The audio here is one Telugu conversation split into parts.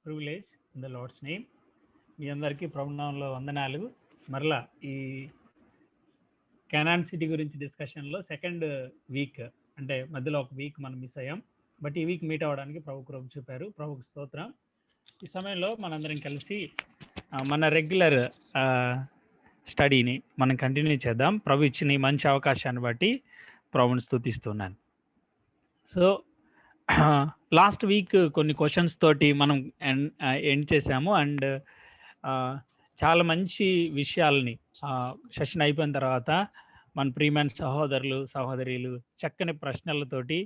Privilege in the Lord's name. మీ అందరికీ ప్రభునామంలో వందనాలు. మరలా ఈ కెనాన్ సిటీ గురించి డిస్కషన్లో సెకండ్ వీక్, అంటే మధ్యలో ఒక వీక్ మనం మిస్ అయ్యాం. బట్ ఈ వీక్ మీట్ అవ్వడానికి ప్రభు కృప చూపారు. ప్రభుకు స్తోత్రం. ఈ సమయంలో మనందరం కలిసి మన రెగ్యులర్ స్టడీని మనం కంటిన్యూ చేద్దాం. ప్రభు ఇచ్చిన ఈ మంచి అవకాశాన్ని బట్టి ప్రభుని స్తుతిస్తున్నాను. సో లాస్ట్ వీక్ కొన్ని క్వశ్చన్స్ తోటి మనం ఎండ్ చేసాము. అండ్ చాలా మంచి విషయాలని సెషన్ అయిపోయిన తర్వాత మన ప్రియమైన సహోదరులు సహోదరీలు చక్కని ప్రశ్నలతోటి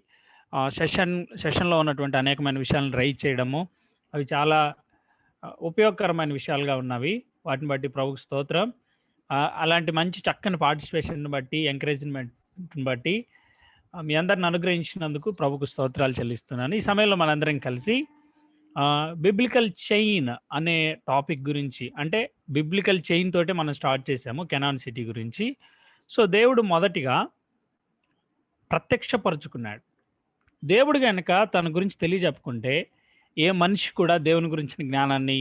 సెషన్లో ఉన్నటువంటి అనేకమైన విషయాలను రైజ్ చేయడము, అవి చాలా ఉపయోగకరమైన విషయాలుగా ఉన్నవి. వాటిని బట్టి ప్రభుకు స్తోత్రం. అలాంటి మంచి చక్కని పార్టిసిపేషన్ బట్టి, ఎంకరేజ్మెంట్ బట్టి మీ అందరిని అనుగ్రహించినందుకు ప్రభుకు స్తోత్రాలు చెల్లిస్తున్నాను. ఈ సమయంలో మనందరం కలిసి బిబ్లికల్ చైన్ అనే టాపిక్ గురించి, అంటే బిబ్లికల్ చైన్ తోటే మనం స్టార్ట్ చేసాము కెనాన్ సిటీ గురించి. సో దేవుడు మొదటిగా ప్రత్యక్షపరుచుకున్నాడు. దేవుడు కనుక తన గురించి తెలియజెప్పుకుంటే ఏ మనిషి కూడా దేవుని గురించిన జ్ఞానాన్ని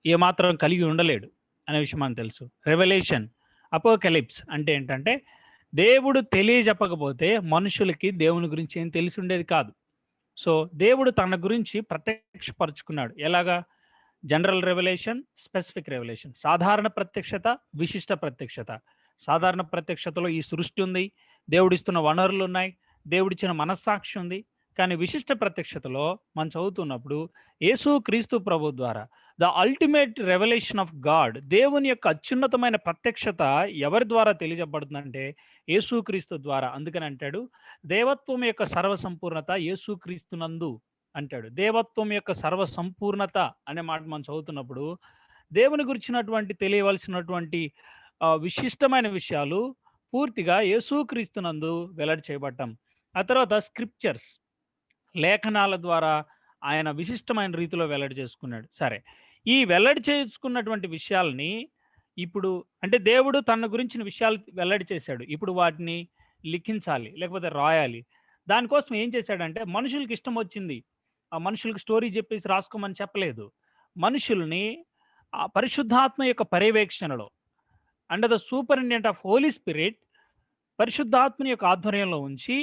ఏమాత్రం కలిగి ఉండలేడు అనే విషయం మనకు తెలుసు. రెవల్యూషన్, అపోకలిప్స్ అంటే ఏంటంటే దేవుడు తెలియజెప్పకపోతే మనుషులకి దేవుని గురించి ఏం తెలిసి ఉండేది కాదు. సో దేవుడు తన గురించి ప్రత్యక్షపరుచుకున్నాడు. ఎలాగా? General revolution, specific revolution. సాధారణ ప్రత్యక్షత, విశిష్ట ప్రత్యక్షత. సాధారణ ప్రత్యక్షతలో ఈ సృష్టి ఉంది, దేవుడిస్తున్న వనరులు ఉన్నాయి, దేవుడిచ్చిన మనస్సాక్షి ఉంది. కానీ విశిష్ట ప్రత్యక్షతలో మనం చదువుతున్నప్పుడు యేసు క్రీస్తు ప్రభు ద్వారా the ultimate revolution of God, దేవుని యొక్క అత్యున్నతమైన ప్రత్యక్షత ఎవరి ద్వారా తెలియజెప్పబడుతుందంటే యేసుక్రీస్తు ద్వారా. అందుకని అంటాడు దేవత్వం యొక్క సర్వసంపూర్ణత యేసుక్రీస్తునందు అంటాడు. దేవత్వం యొక్క సర్వసంపూర్ణత అనే మాట మనం చదువుతున్నప్పుడు దేవుని గురించినటువంటి తెలియవలసినటువంటి విశిష్టమైన విషయాలు పూర్తిగా యేసుక్రీస్తునందు వెల్లడి చేయబడ్డాం. ఆ తర్వాత స్క్రిప్చర్స్, లేఖనాల ద్వారా ఆయన విశిష్టమైన రీతిలో వెల్లడి చేసుకున్నాడు. సరే, ఈ వెల్లడి చేసుకున్నటువంటి విషయాల్ని ఇప్పుడు అంటే దేవుడు తన గురించిన విషయాలు వెల్లడి చేశాడు. ఇప్పుడు వాటిని లిఖించాలి, లేకపోతే రాయాలి. దానికోసం ఏం చేశాడంటే మనుషులకి ఇష్టం వచ్చింది, ఆ మనుషులకు స్టోరీ చెప్పేసి రాసుకోమని చెప్పలేదు. మనుషుల్ని పరిశుద్ధాత్మ యొక్క పర్యవేక్షణలో, under the superintendent of Holy Spirit, పరిశుద్ధాత్మని యొక్క ఆధ్వర్యంలో ఉంచి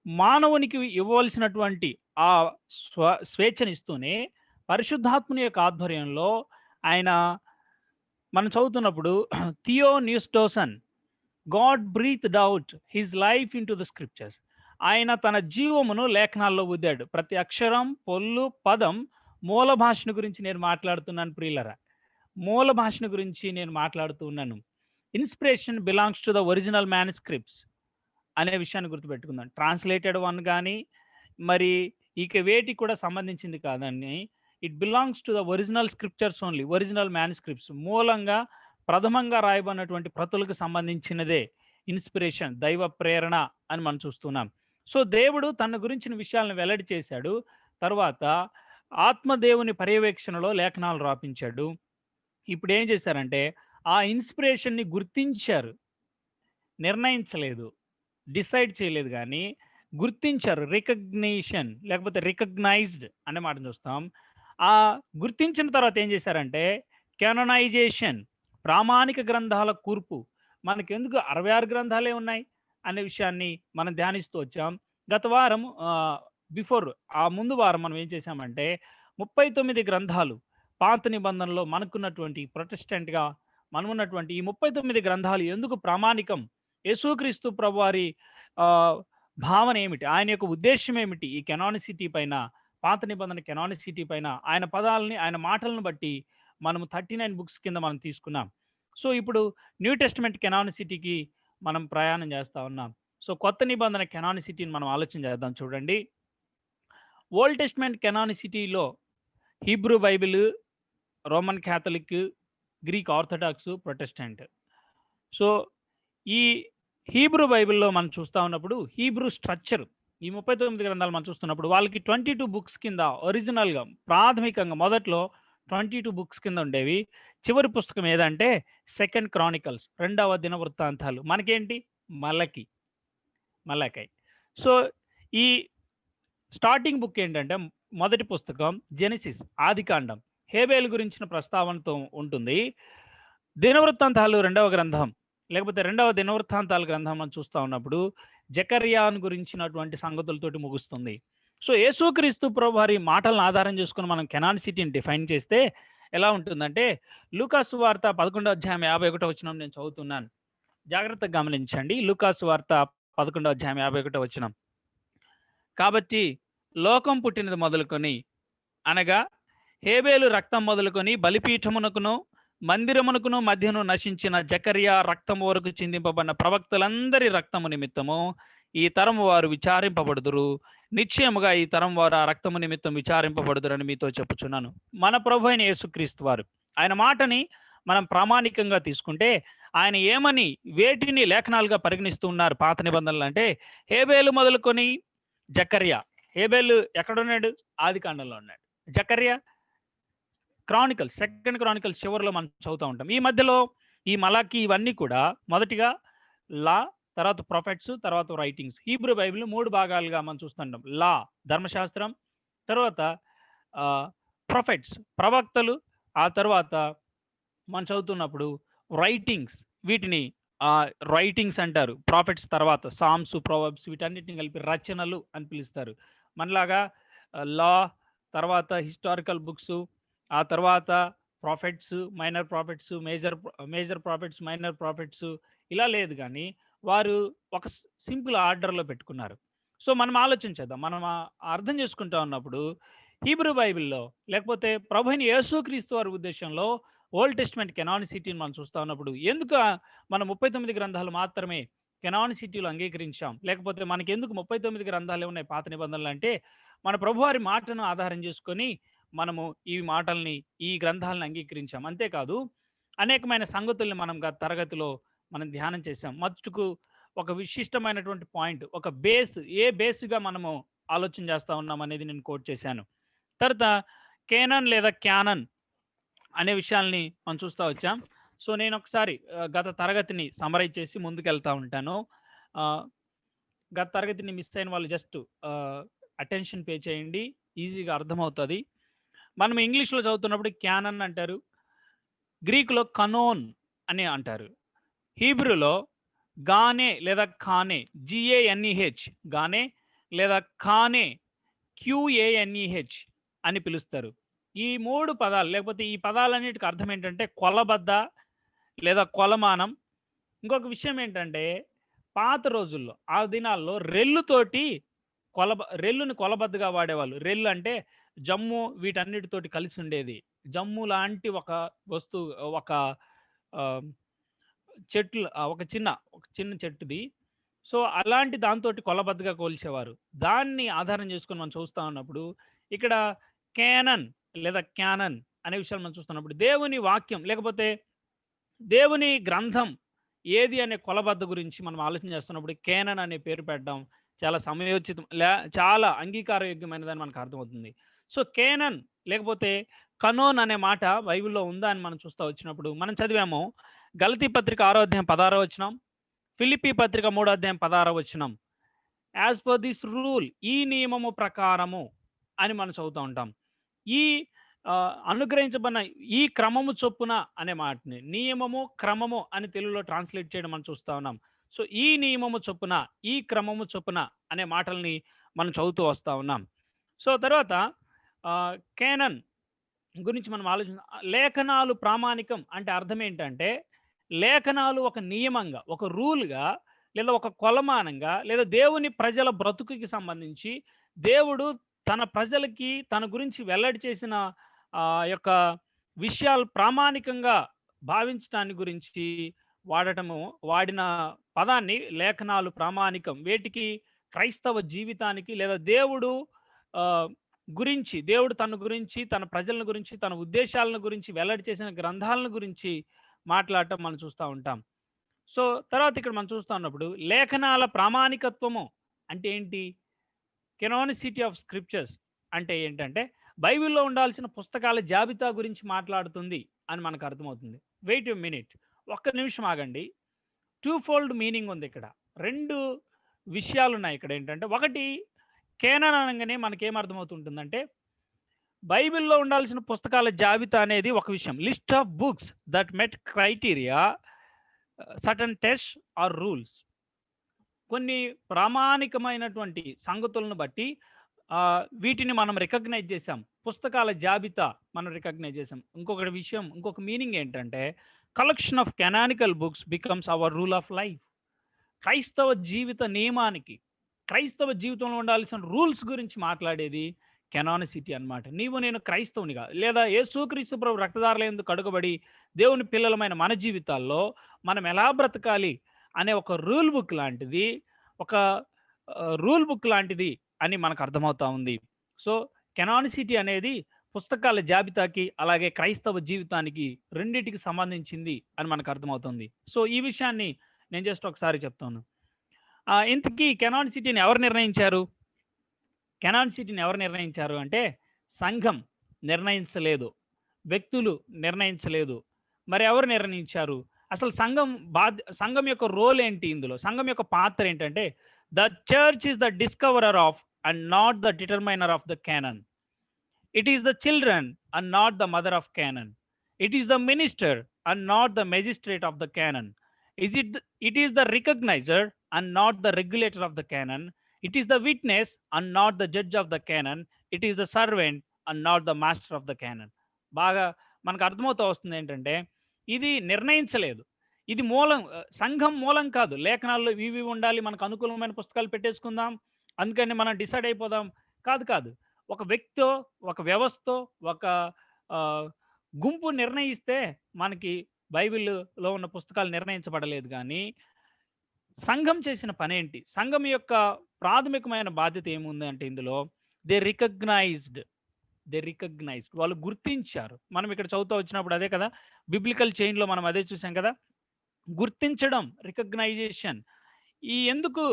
మానవునికి ఇవ్వవలసినటువంటి ఆ స్వేచ్ఛనిస్తూనే పరిశుద్ధాత్మని యొక్క ఆధ్వర్యంలో ఆయన మనం చదువుతున్నప్పుడు థియోన్యూస్టోసన్, God breathed out his life into the scriptures. ఆయన తన జీవమును లేఖనాల్లో ఊదాడు. ప్రతి అక్షరం, పొల్లు, పదం మూల భాషను గురించి నేను మాట్లాడుతున్నాను ప్రియులరా. మూల భాషను గురించి నేను మాట్లాడుతూ ఉన్నాను. Inspiration belongs to the original manuscripts అనే విషయాన్ని గుర్తుపెట్టుకుందాం. ట్రాన్స్లేటెడ్ వన్ కానీ మరి ఇక వేటికి కూడా సంబంధించింది కాదని, it belongs to the original scriptures only, original manuscripts. మూలంగా ప్రథమంగా రాయబడినటువంటి ప్రతులకు సంబంధించినదే ఇన్స్పిరేషన్, దైవ ప్రేరణ అని మనం చూస్తున్నాం. సో దేవుడు తన గురించిన విషయాలను వెల్లడి చేశాడు. తర్వాత ఆత్మదేవుని పర్యవేక్షణలో లేఖనాలు రాపించాడు. ఇప్పుడు ఏం చేశారంటే ఆ ఇన్స్పిరేషన్ని గుర్తించారు, నిర్ణయించలేదు, డిసైడ్ చేయలేదు, కానీ గుర్తించారు. రికగ్నిషన్ లేకపోతే రికగ్నైజ్డ్ అనే మాట చూస్తాం. ఆ గుర్తించిన తర్వాత ఏం చేశారంటే కెనోనైజేషన్, ప్రామాణిక గ్రంథాల కూర్పు. మనకెందుకు 66 గ్రంథాలే ఉన్నాయి అనే విషయాన్ని మనం ధ్యానిస్తూ వచ్చాం. గత వారం బిఫోర్ ఆ ముందు వారం మనం ఏం చేశామంటే 39 గ్రంథాలు పాత నిబంధనలో మనకున్నటువంటి ప్రొటెస్టెంట్గా మనం ఉన్నటువంటి ఈ 39 గ్రంథాలు ఎందుకు ప్రామాణికం, యేసుక్రీస్తు ప్రభువారి భావన ఏమిటి, ఆయన యొక్క ఉద్దేశం ఏమిటి, ఈ కెనానిసిటీ పైన, పాత నిబంధన కెనానిసిటీ పైన ఆయన పదాలని, ఆయన మాటలను బట్టి మనము 39 బుక్స్ కింద మనం తీసుకున్నాం. సో ఇప్పుడు న్యూ టెస్టిమెంట్ కెనానిసిటీకి మనం ప్రయాణం చేస్తూ ఉన్నాం. సో కొత్త నిబంధన కెనానిసిటీని మనం ఆలోచన చేద్దాం. చూడండి, ఓల్డ్ టెస్టిమెంట్ కెనానిసిటీలో Hebrew Bible, Roman Catholic, Greek Orthodox, Protestant. So ఈ హీబ్రూ బైబిల్లో మనం చూస్తూ ఉన్నప్పుడు హీబ్రూ స్ట్రక్చర్, ఈ 39 గ్రంథాలు మనం చూస్తున్నప్పుడు వాళ్ళకి 22 బుక్స్ కింద ఒరిజినల్గా ప్రాథమికంగా మొదట్లో 22 బుక్స్ కింద ఉండేవి. చివరి పుస్తకం ఏదంటే సెకండ్ క్రానికల్స్, 2వ దినవృత్తాంతాలు. మనకేంటి మలకై. సో ఈ స్టార్టింగ్ బుక్ ఏంటంటే మొదటి పుస్తకం జెనెసిస్, ఆదికాండం. హేబేలు గురించిన ప్రస్తావనతో ఉంటుంది. దినవృత్తాంతాలు రెండవ గ్రంథం, లేకపోతే రెండవ దినవృత్తాంతాల గ్రంథం మనం చూస్తా ఉన్నప్పుడు జకర్యాను గురించినటువంటి సంగతులతోటి ముగుస్తుంది. సో యేసుక్రీస్తు ప్రభువారి మాటలను ఆధారం చేసుకొని మనం కెనానిసిటీని డిఫైన్ చేస్తే ఎలా ఉంటుందంటే, లూకాసు వార్త 11వ అధ్యాయం 51వ వచనం నేను చదువుతున్నాను. జాగ్రత్తగా గమనించండి. లూకాసు వార్త 11వ అధ్యాయం 51వ వచనం. కాబట్టి లోకం పుట్టినది మొదలుకొని, అనగా హేబేలు రక్తం మొదలుకొని బలిపీఠమునకును మందిరమునకును మధ్యను నశించిన జకర్యా రక్తము వరకు చిందింపబడిన ప్రవక్తలందరి రక్తము నిమిత్తము ఈ తరము వారు విచారింపబడుదురు. నిశ్చయముగా ఈ తరం వారు ఆ రక్తము నిమిత్తం విచారింపబడుదురని మీతో చెప్పుచున్నాను. మన ప్రభు అయిన యేసుక్రీస్తు వారు ఆయన మాటని మనం ప్రామాణికంగా తీసుకుంటే ఆయన ఏమని వేటిని లేఖనాలుగా పరిగణిస్తూ ఉన్నారు పాత నిబంధనలు అంటే, హేబేలు మొదలుకొని జకర్యా. హేబేలు ఎక్కడున్నాడు? ఆదికాండంలో ఉన్నాడు. జకర్యా క్రానికల్స్, సెకండ్ క్రానికల్స్ చివరిలో మనం చదువుతూ ఉంటాం. ఈ మధ్యలో ఈ మలాకి ఇవన్నీ కూడా మొదటిగా లా, తర్వాత ప్రొఫెట్స్, తర్వాత రైటింగ్స్. హీబ్రూ బైబిల్ 3 భాగాలుగా మనం చూస్తుంటాం. లా ధర్మశాస్త్రం, తర్వాత ప్రొఫెట్స్ ప్రవక్తలు, ఆ తర్వాత మనం చదువుతున్నప్పుడు రైటింగ్స్. వీటిని రైటింగ్స్ అంటారు. ప్రాఫిట్స్ తర్వాత సామ్స్, ప్రొవర్బ్స్ వీటన్నిటిని కలిపి రచనలు అని పిలుస్తారు. మనలాగా లా, తర్వాత హిస్టారికల్ బుక్స్, ఆ తర్వాత prophets, minor prophets, major prophets, minor prophets ఇలా లేదు కానీ వారు ఒక సింపుల్ ఆర్డర్లో పెట్టుకున్నారు. సో మనం ఆలోచించేద్దాం. మనం అర్థం చేసుకుంటా ఉన్నప్పుడు హీబ్రూ బైబిల్లో, లేకపోతే ప్రభువైన యేసుక్రీస్తు వారి ఉద్దేశంలో ఓల్డ్ టెస్ట్మెంట్ కెనానిసిటీని మనం చూస్తా ఉన్నప్పుడు ఎందుకు మనం 39 గ్రంథాలు మాత్రమే కెనానిసిటీలో అంగీకరించాం, లేకపోతే మనకి ఎందుకు 39 గ్రంథాలు ఉన్నాయి పాత నిబంధనలు అంటే, మన ప్రభువారి మాటను ఆధారం చేసుకొని మనము ఈ మాటల్ని, ఈ గ్రంథాలను అంగీకరించాం. అంతేకాదు అనేకమైన సంగతుల్ని మనం గత తరగతిలో మనం ధ్యానం చేశాం. మట్టుకు ఒక విశిష్టమైనటువంటి పాయింట్, ఒక బేస్, ఏ బేస్గా మనము ఆలోచన చేస్తా ఉన్నాం అనేది నేను కోట్ చేశాను. తర్వాత కేనన్ లేదా క్యానన్ అనే విషయాల్ని మనం చూస్తూ వచ్చాం. సో నేను ఒకసారి గత తరగతిని సమరైజ్ చేసి ముందుకెళ్తా ఉంటాను. గత తరగతిని మిస్ అయిన వాళ్ళు జస్ట్ అటెన్షన్ పే చేయండి, ఈజీగా అర్థమవుతుంది. మనం ఇంగ్లీష్లో చదువుతున్నప్పుడు క్యానన్ అంటారు, గ్రీకులో కనోన్ అని అంటారు, హీబ్రూలో గానే లేదా ఖానే, GANEH గానే లేదా ఖానే QANEH అని పిలుస్తారు. ఈ 3 పదాలు, లేకపోతే ఈ పదాలన్నిటికి అర్థం ఏంటంటే కొలబద్ద లేదా కొలమానం. ఇంకొక విషయం ఏంటంటే, పాత రోజుల్లో ఆ దినాల్లో రెల్లుతోటి రెల్లుని కొలబద్దగా వాడేవాళ్ళు. రెల్లు అంటే జమ్ము వీటన్నిటితోటి కలిసి ఉండేది. జమ్ము లాంటి ఒక వస్తువు, ఒక చెట్లు, ఒక చిన్న చెట్టుది. సో అలాంటి దాంతోటి కొలబద్దగా కోల్చేవారు. దాన్ని ఆధారం చేసుకొని మనం చూస్తా ఉన్నప్పుడు ఇక్కడ కేనన్ లేదా క్యానన్ అనే విషయాలు మనం చూస్తున్నప్పుడు దేవుని వాక్యం, లేకపోతే దేవుని గ్రంథం ఏది అనే కొలబద్ద గురించి మనం ఆలోచన చేస్తున్నప్పుడు కేనన్ అనే పేరు పెట్టడం చాలా సమయోచితం, చాలా అంగీకారయోగ్యమైనదని మనకు అర్థమవుతుంది. సో కేనన్ లేకపోతే కనోన్ అనే మాట బైబిల్లో ఉందా అని మనం చూస్తూ వచ్చినప్పుడు మనం చదివాము. గలతీ పత్రిక 6వ అధ్యాయం 16వ వచనం, ఫిలిప్పీ పత్రిక 3వ అధ్యాయం 16వ వచనం, యాజ్ పర్ దిస్ రూల్, ఈ నియమము ప్రకారము అని మనం చదువుతూ ఉంటాం. ఈ అనుగ్రహించబడిన ఈ క్రమము చొప్పున అనే మాటని నియమము, క్రమము అని తెలుగులో ట్రాన్స్లేట్ చేయడం మనం చూస్తా ఉన్నాం. సో ఈ నియమము చొప్పున, ఈ క్రమము చొప్పున అనే మాటల్ని మనం చదువుతూ వస్తా ఉన్నాం. సో తర్వాత కేనన్ గురించి మనం లేఖనాలు ప్రామాణికం అంటే అర్థం ఏంటంటే, లేఖనాలు ఒక నియమంగా, ఒక రూల్గా, లేదా ఒక కొలమానంగా, లేదా దేవుని ప్రజల బ్రతుకుకి సంబంధించి దేవుడు తన ప్రజలకి తన గురించి వెల్లడి చేసిన యొక్క విషయాలు ప్రామాణికంగా భావించడాన్ని గురించి వాడిన పదాన్ని లేఖనాలు ప్రామాణికం. వేటికి? క్రైస్తవ జీవితానికి, లేదా దేవుడు గురించి, దేవుడు తన గురించి, తన ప్రజలను గురించి, తన ఉద్దేశాలను గురించి వెల్లడి చేసిన గ్రంథాలను గురించి మాట్లాడటం మనం చూస్తూ ఉంటాం. సో తర్వాత ఇక్కడ మనం చూస్తూ ఉన్నప్పుడు లేఖనాల ప్రామాణికత్వము అంటే ఏంటి? కెనానిసిటీ ఆఫ్ స్క్రిప్చర్స్ అంటే ఏంటంటే, బైబిల్లో ఉండాల్సిన పుస్తకాల జాబితా గురించి మాట్లాడుతుంది అని మనకు అర్థమవుతుంది. వెయిట్ ఎ మినిట్, ఒక్క నిమిషం ఆగండి. 2-fold మీనింగ్ ఉంది ఇక్కడ. 2 విషయాలు ఉన్నాయి ఇక్కడ. ఏంటంటే, ఒకటి కేనన్ అనగానే మనకేం అర్థమవుతుంటుందంటే బైబిల్‌లో ఉండాల్సిన పుస్తకాల జాబితా అనేది ఒక విషయం. List of books that met criteria, certain tests or rules. కొన్ని ప్రామాణికమైనటువంటి సంగతులను బట్టి వీటిని మనం రికగ్నైజ్ చేసాం. పుస్తకాల జాబితా మనం రికగ్నైజ్ చేసాం. ఇంకొకటి విషయం, ఇంకొక మీనింగ్ ఏంటంటే, collection of canonical books becomes our rule of life. క్రైస్తవ జీవిత నియమానికి, క్రైస్తవ జీవితంలో ఉండాల్సిన రూల్స్ గురించి మాట్లాడేది కెనానిసిటీ అన్నమాట. నీవు నేను క్రైస్తవునిగా, లేదా యేసుక్రీస్తు ప్రభు రక్తధారలందు కడుగబడి దేవుని పిల్లలమైన మన జీవితాల్లో మనం ఎలా బ్రతకాలి అనే ఒక రూల్ బుక్ లాంటిది, ఒక రూల్ బుక్ లాంటిది అని మనకు అర్థమవుతా ఉంది. సో కెనానిసిటీ అనేది పుస్తకాల జాబితాకి, అలాగే క్రైస్తవ జీవితానికి రెండిటికి సంబంధించింది అని మనకు అర్థమవుతుంది. సో ఈ విషయాన్ని నేను జస్ట్ ఒకసారి చెప్తాను. ఇంతకీ కెనానిసిటీని ఎవరు నిర్ణయించారు? కెనానిసిటీని ఎవరు నిర్ణయించారు అంటే, సంఘం నిర్ణయించలేదు, వ్యక్తులు నిర్ణయించలేదు. మరి ఎవరు నిర్ణయించారు? అసలు సంఘం యొక్క రోల్ ఏంటి ఇందులో? సంఘం యొక్క పాత్ర ఏంటంటే, the church is the discoverer of and not the determiner of the canon. It is the children and not the mother of canon. It is the minister and not the magistrate of the canon. It is the recognizer and not the regulator of the canon. It is the witness and not the judge of the canon. It is the servant and not the master of the canon. బాగా మనకు అర్థమవుతూ వస్తుంది ఏంటంటే, ఇది నిర్ణయించలేదు. ఇది మూలం, సంఘం మూలం కాదు. లేఖనాల్లో ఇవి ఉండాలి, మనకు అనుకూలమైన పుస్తకాలు పెట్టేసుకుందాం, అందుకని మనం డిసైడ్ అయిపోదాం. కాదు. ఒక వ్యక్తో, ఒక వ్యవస్థో, ఒక గుంపు నిర్ణయిస్తే మనకి బైబిల్లో ఉన్న పుస్తకాలు నిర్ణయించబడలేదు. కానీ సంఘం చేసిన పనేంటి? సంఘం యొక్క ప్రాథమికమైన బాధ్యత ఏముంది అంటే, ఇందులో దే రికగ్నైజ్డ్ వాళ్ళు గుర్తించారు. మనం ఇక్కడ చదువుతూ వచ్చినప్పుడు అదే కదా, బిబ్లికల్ చైన్లో మనం అదే చూసాం కదా, గుర్తించడం, రికగ్నైజేషన్. ఈ ఎందుకు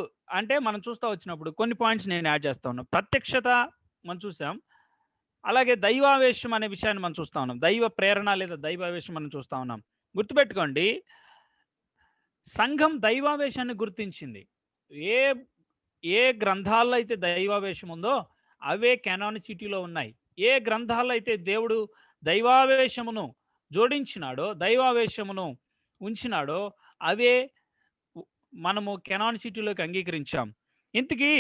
అంటే, మనం చూస్తూ వచ్చినప్పుడు కొన్ని పాయింట్స్ నేను యాడ్ చేస్తా ఉన్నాను. ప్రత్యక్షత మనం చూసాం, అలాగే దైవావేశం అనే విషయాన్ని మనం చూస్తా ఉన్నాం. దైవ ప్రేరణ లేదా దైవావేశం మనం చూస్తా ఉన్నాం. గుర్తుపెట్టుకోండి, సంఘం దైవావేశాన్ని గుర్తించింది. ఏ ఏ గ్రంథాల్లో అయితే దైవావేశం ఉందో అవే కెనానిసిటీలో ఉన్నాయి. ఏ గ్రంథాల్లో అయితే దేవుడు దైవావేశమును జోడించినాడో, దైవావేశమును ఉంచినాడో అవే మనము కెనానిసిటీలోకి అంగీకరించాం. ఇంతకీ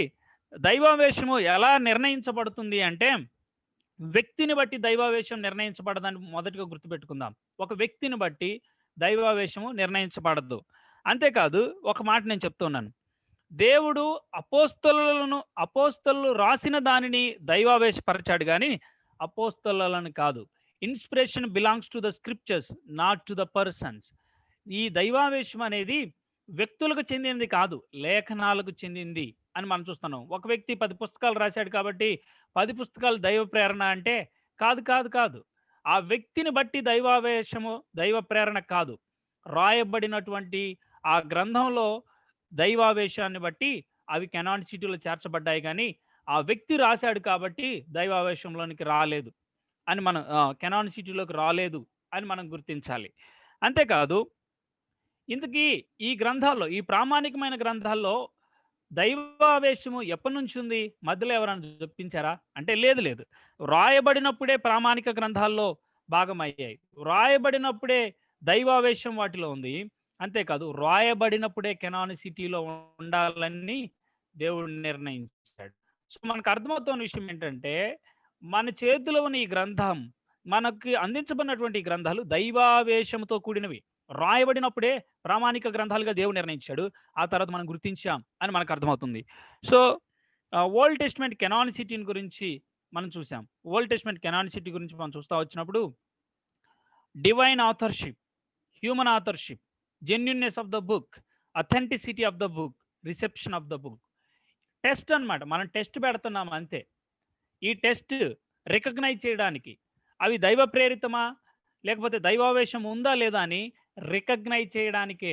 దైవావేశము ఎలా నిర్ణయించబడుతుంది అంటే, వ్యక్తిని బట్టి దైవావేశం నిర్ణయించబడదని మొదటిగా గుర్తుపెట్టుకుందాం. ఒక వ్యక్తిని బట్టి దైవావేశము నిర్ణయించబడద్దు. అంతేకాదు, ఒక మాట నేను చెప్తున్నాను, దేవుడు అపోస్తలు రాసిన దానిని దైవావేశపరచాడు, కానీ అపోస్తలను కాదు. Inspiration belongs to the scriptures, not to the persons. ఈ దైవావేశం అనేది వ్యక్తులకు చెందింది కాదు, లేఖనాలకు చెందింది అని మనం చూస్తున్నాం. ఒక వ్యక్తి 10 పుస్తకాలు రాశాడు కాబట్టి 10 పుస్తకాలు దైవ ప్రేరణ అంటే కాదు. ఆ వ్యక్తిని బట్టి దైవావేశము దైవ ప్రేరణ కాదు. రాయబడినటువంటి ఆ గ్రంథంలో దైవావేశాన్ని బట్టి అవి కెనానిసిటీలో చేర్చబడ్డాయి, కానీ ఆ వ్యక్తి రాశాడు కాబట్టి దైవావేశంలోనికి రాలేదు అని మనం, కెనానిసిటీలోకి రాలేదు అని మనం గుర్తించాలి. అంతేకాదు, ఇంతకీ ఈ గ్రంథాల్లో, ఈ ప్రామాణికమైన గ్రంథాల్లో దైవావేశము ఎప్పటి నుంచి ఉంది? మధ్యలో ఎవరైనా చెప్పించారా అంటే లేదు. రాయబడినప్పుడే ప్రామాణిక గ్రంథాల్లో భాగమయ్యాయి. రాయబడినప్పుడే దైవావేశం వాటిలో ఉంది. అంతేకాదు, రాయబడినప్పుడే కెనానిసిటీలో ఉండాలని దేవుడు నిర్ణయించాడు. సో మనకు అర్థమవుతున్న విషయం ఏంటంటే, మన చేతిలో ఉన్న ఈ గ్రంథం, మనకి అందించబడినటువంటి గ్రంథాలు దైవావేశంతో కూడినవి. రాయబడినప్పుడే ప్రామాణిక గ్రంథాలుగా దేవుడు నిర్ణయించాడు. ఆ తర్వాత మనం గుర్తించాం అని మనకు అర్థమవుతుంది. సో ఓల్డ్ టెస్ట్మెంట్ కెనానిసిటీని గురించి మనం చూసాం. ఓల్డ్ టెస్ట్మెంట్ కెనానిసిటీ గురించి మనం చూస్తూ వచ్చినప్పుడు, divine authorship, human authorship, genuineness of the book, authenticity of the book, reception of the book. Test అన్నమాట. మనం టెస్ట్ పెడుతున్నాం అంతే. ఈ టెస్ట్ రికగ్నైజ్ చేయడానికి, అవి దైవ ప్రేరితమా లేకపోతే దైవావేశం ఉందా లేదా అని రికగ్నైజ్ చేయడానికే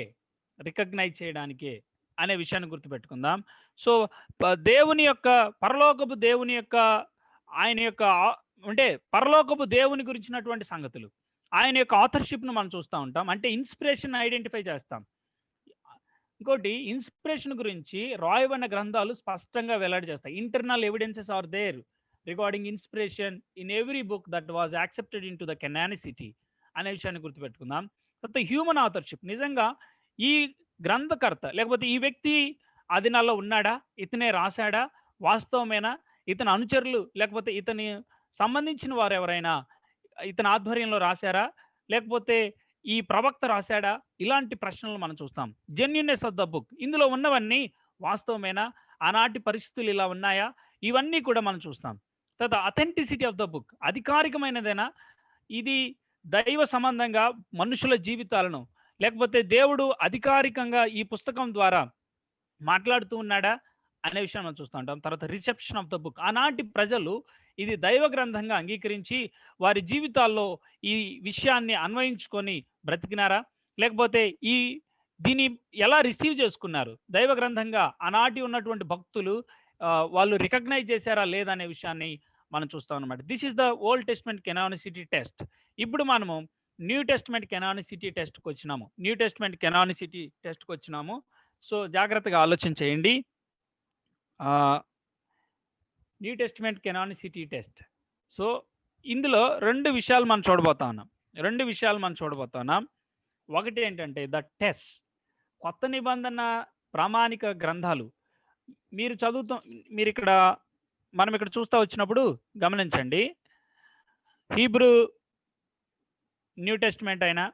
అనే విషయాన్ని గుర్తుపెట్టుకుందాం. సో దేవుని యొక్క, పరలోకపు దేవుని యొక్క, ఆయన యొక్క అంటే పరలోకపు దేవుని గురించినటువంటి సంగతులు, ఆయన యొక్క ఆథర్షిప్ను మనం చూస్తూ ఉంటాం. అంటే ఇన్స్పిరేషన్ ఐడెంటిఫై చేస్తాం. ఇంకోటి, ఇన్స్పిరేషన్ గురించి రాయబడిన గ్రంథాలు స్పష్టంగా వెల్లడి చేస్తాయి. Internal evidences are there. Regarding inspiration in every book that was accepted into the canonicity అనే విషయాన్ని గుర్తుపెట్టుకుందాం. తర్వాత హ్యూమన్ ఆథర్షిప్, నిజంగా ఈ గ్రంథకర్త లేకపోతే ఈ వ్యక్తి అది నాలో ఉన్నాడా, ఇతనే రాశాడా, వాస్తవమేనా, ఇతని అనుచరులు లేకపోతే ఇతని సంబంధించిన వారు ఎవరైనా ఇతని ఆధ్వర్యంలో రాశారా, లేకపోతే ఈ ప్రవక్త రాశాడా, ఇలాంటి ప్రశ్నలు మనం చూస్తాం. జెన్యున్నెస్ ఆఫ్ ద బుక్, ఇందులో ఉన్నవన్నీ వాస్తవమేనా, ఆనాటి పరిస్థితులు ఇలా ఉన్నాయా, ఇవన్నీ కూడా మనం చూస్తాం. తర్వాత అథెంటిసిటీ ఆఫ్ ద బుక్, అధికారికమైనదేనా, ఇది దైవ సంబంధంగా మనుషుల జీవితాలను లేకపోతే దేవుడు అధికారికంగా ఈ పుస్తకం ద్వారా మాట్లాడుతూ ఉన్నాడా అనే విషయం మనం చూస్తూ ఉంటాం. తర్వాత రిసెప్షన్ ఆఫ్ ద బుక్, ఆనాటి ప్రజలు ఇది దైవ గ్రంథంగా అంగీకరించి వారి జీవితాల్లో ఈ విషయాన్ని అన్వయించుకొని బ్రతికినారా, లేకపోతే దీన్ని ఎలా రిసీవ్ చేసుకున్నారు, దైవ గ్రంథంగా ఆనాటి ఉన్నటువంటి భక్తులు వాళ్ళు రికగ్నైజ్ చేశారా లేదనే విషయాన్ని మనం చూస్తాం అనమాట. This is the old testament canonicity test. ఇప్పుడు మనము న్యూ టెస్ట్మెంట్ కెనానిసిటీ టెస్ట్కి వచ్చినాము. సో జాగ్రత్తగా ఆలోచన చేయండి. New testament canonicity test. So ఇందులో రెండు విషయాలు మనం చూడబోతున్నాం. ఒకటి ఏంటంటే ద టెస్ట్, కొత్త నిబంధన ప్రామాణిక గ్రంథాలు. మీరు ఇక్కడ మనం ఇక్కడ చూస్తూ వచ్చినప్పుడు గమనించండి, హీబ్రూ న్యూ టెస్ట్మెంట్ అయినా,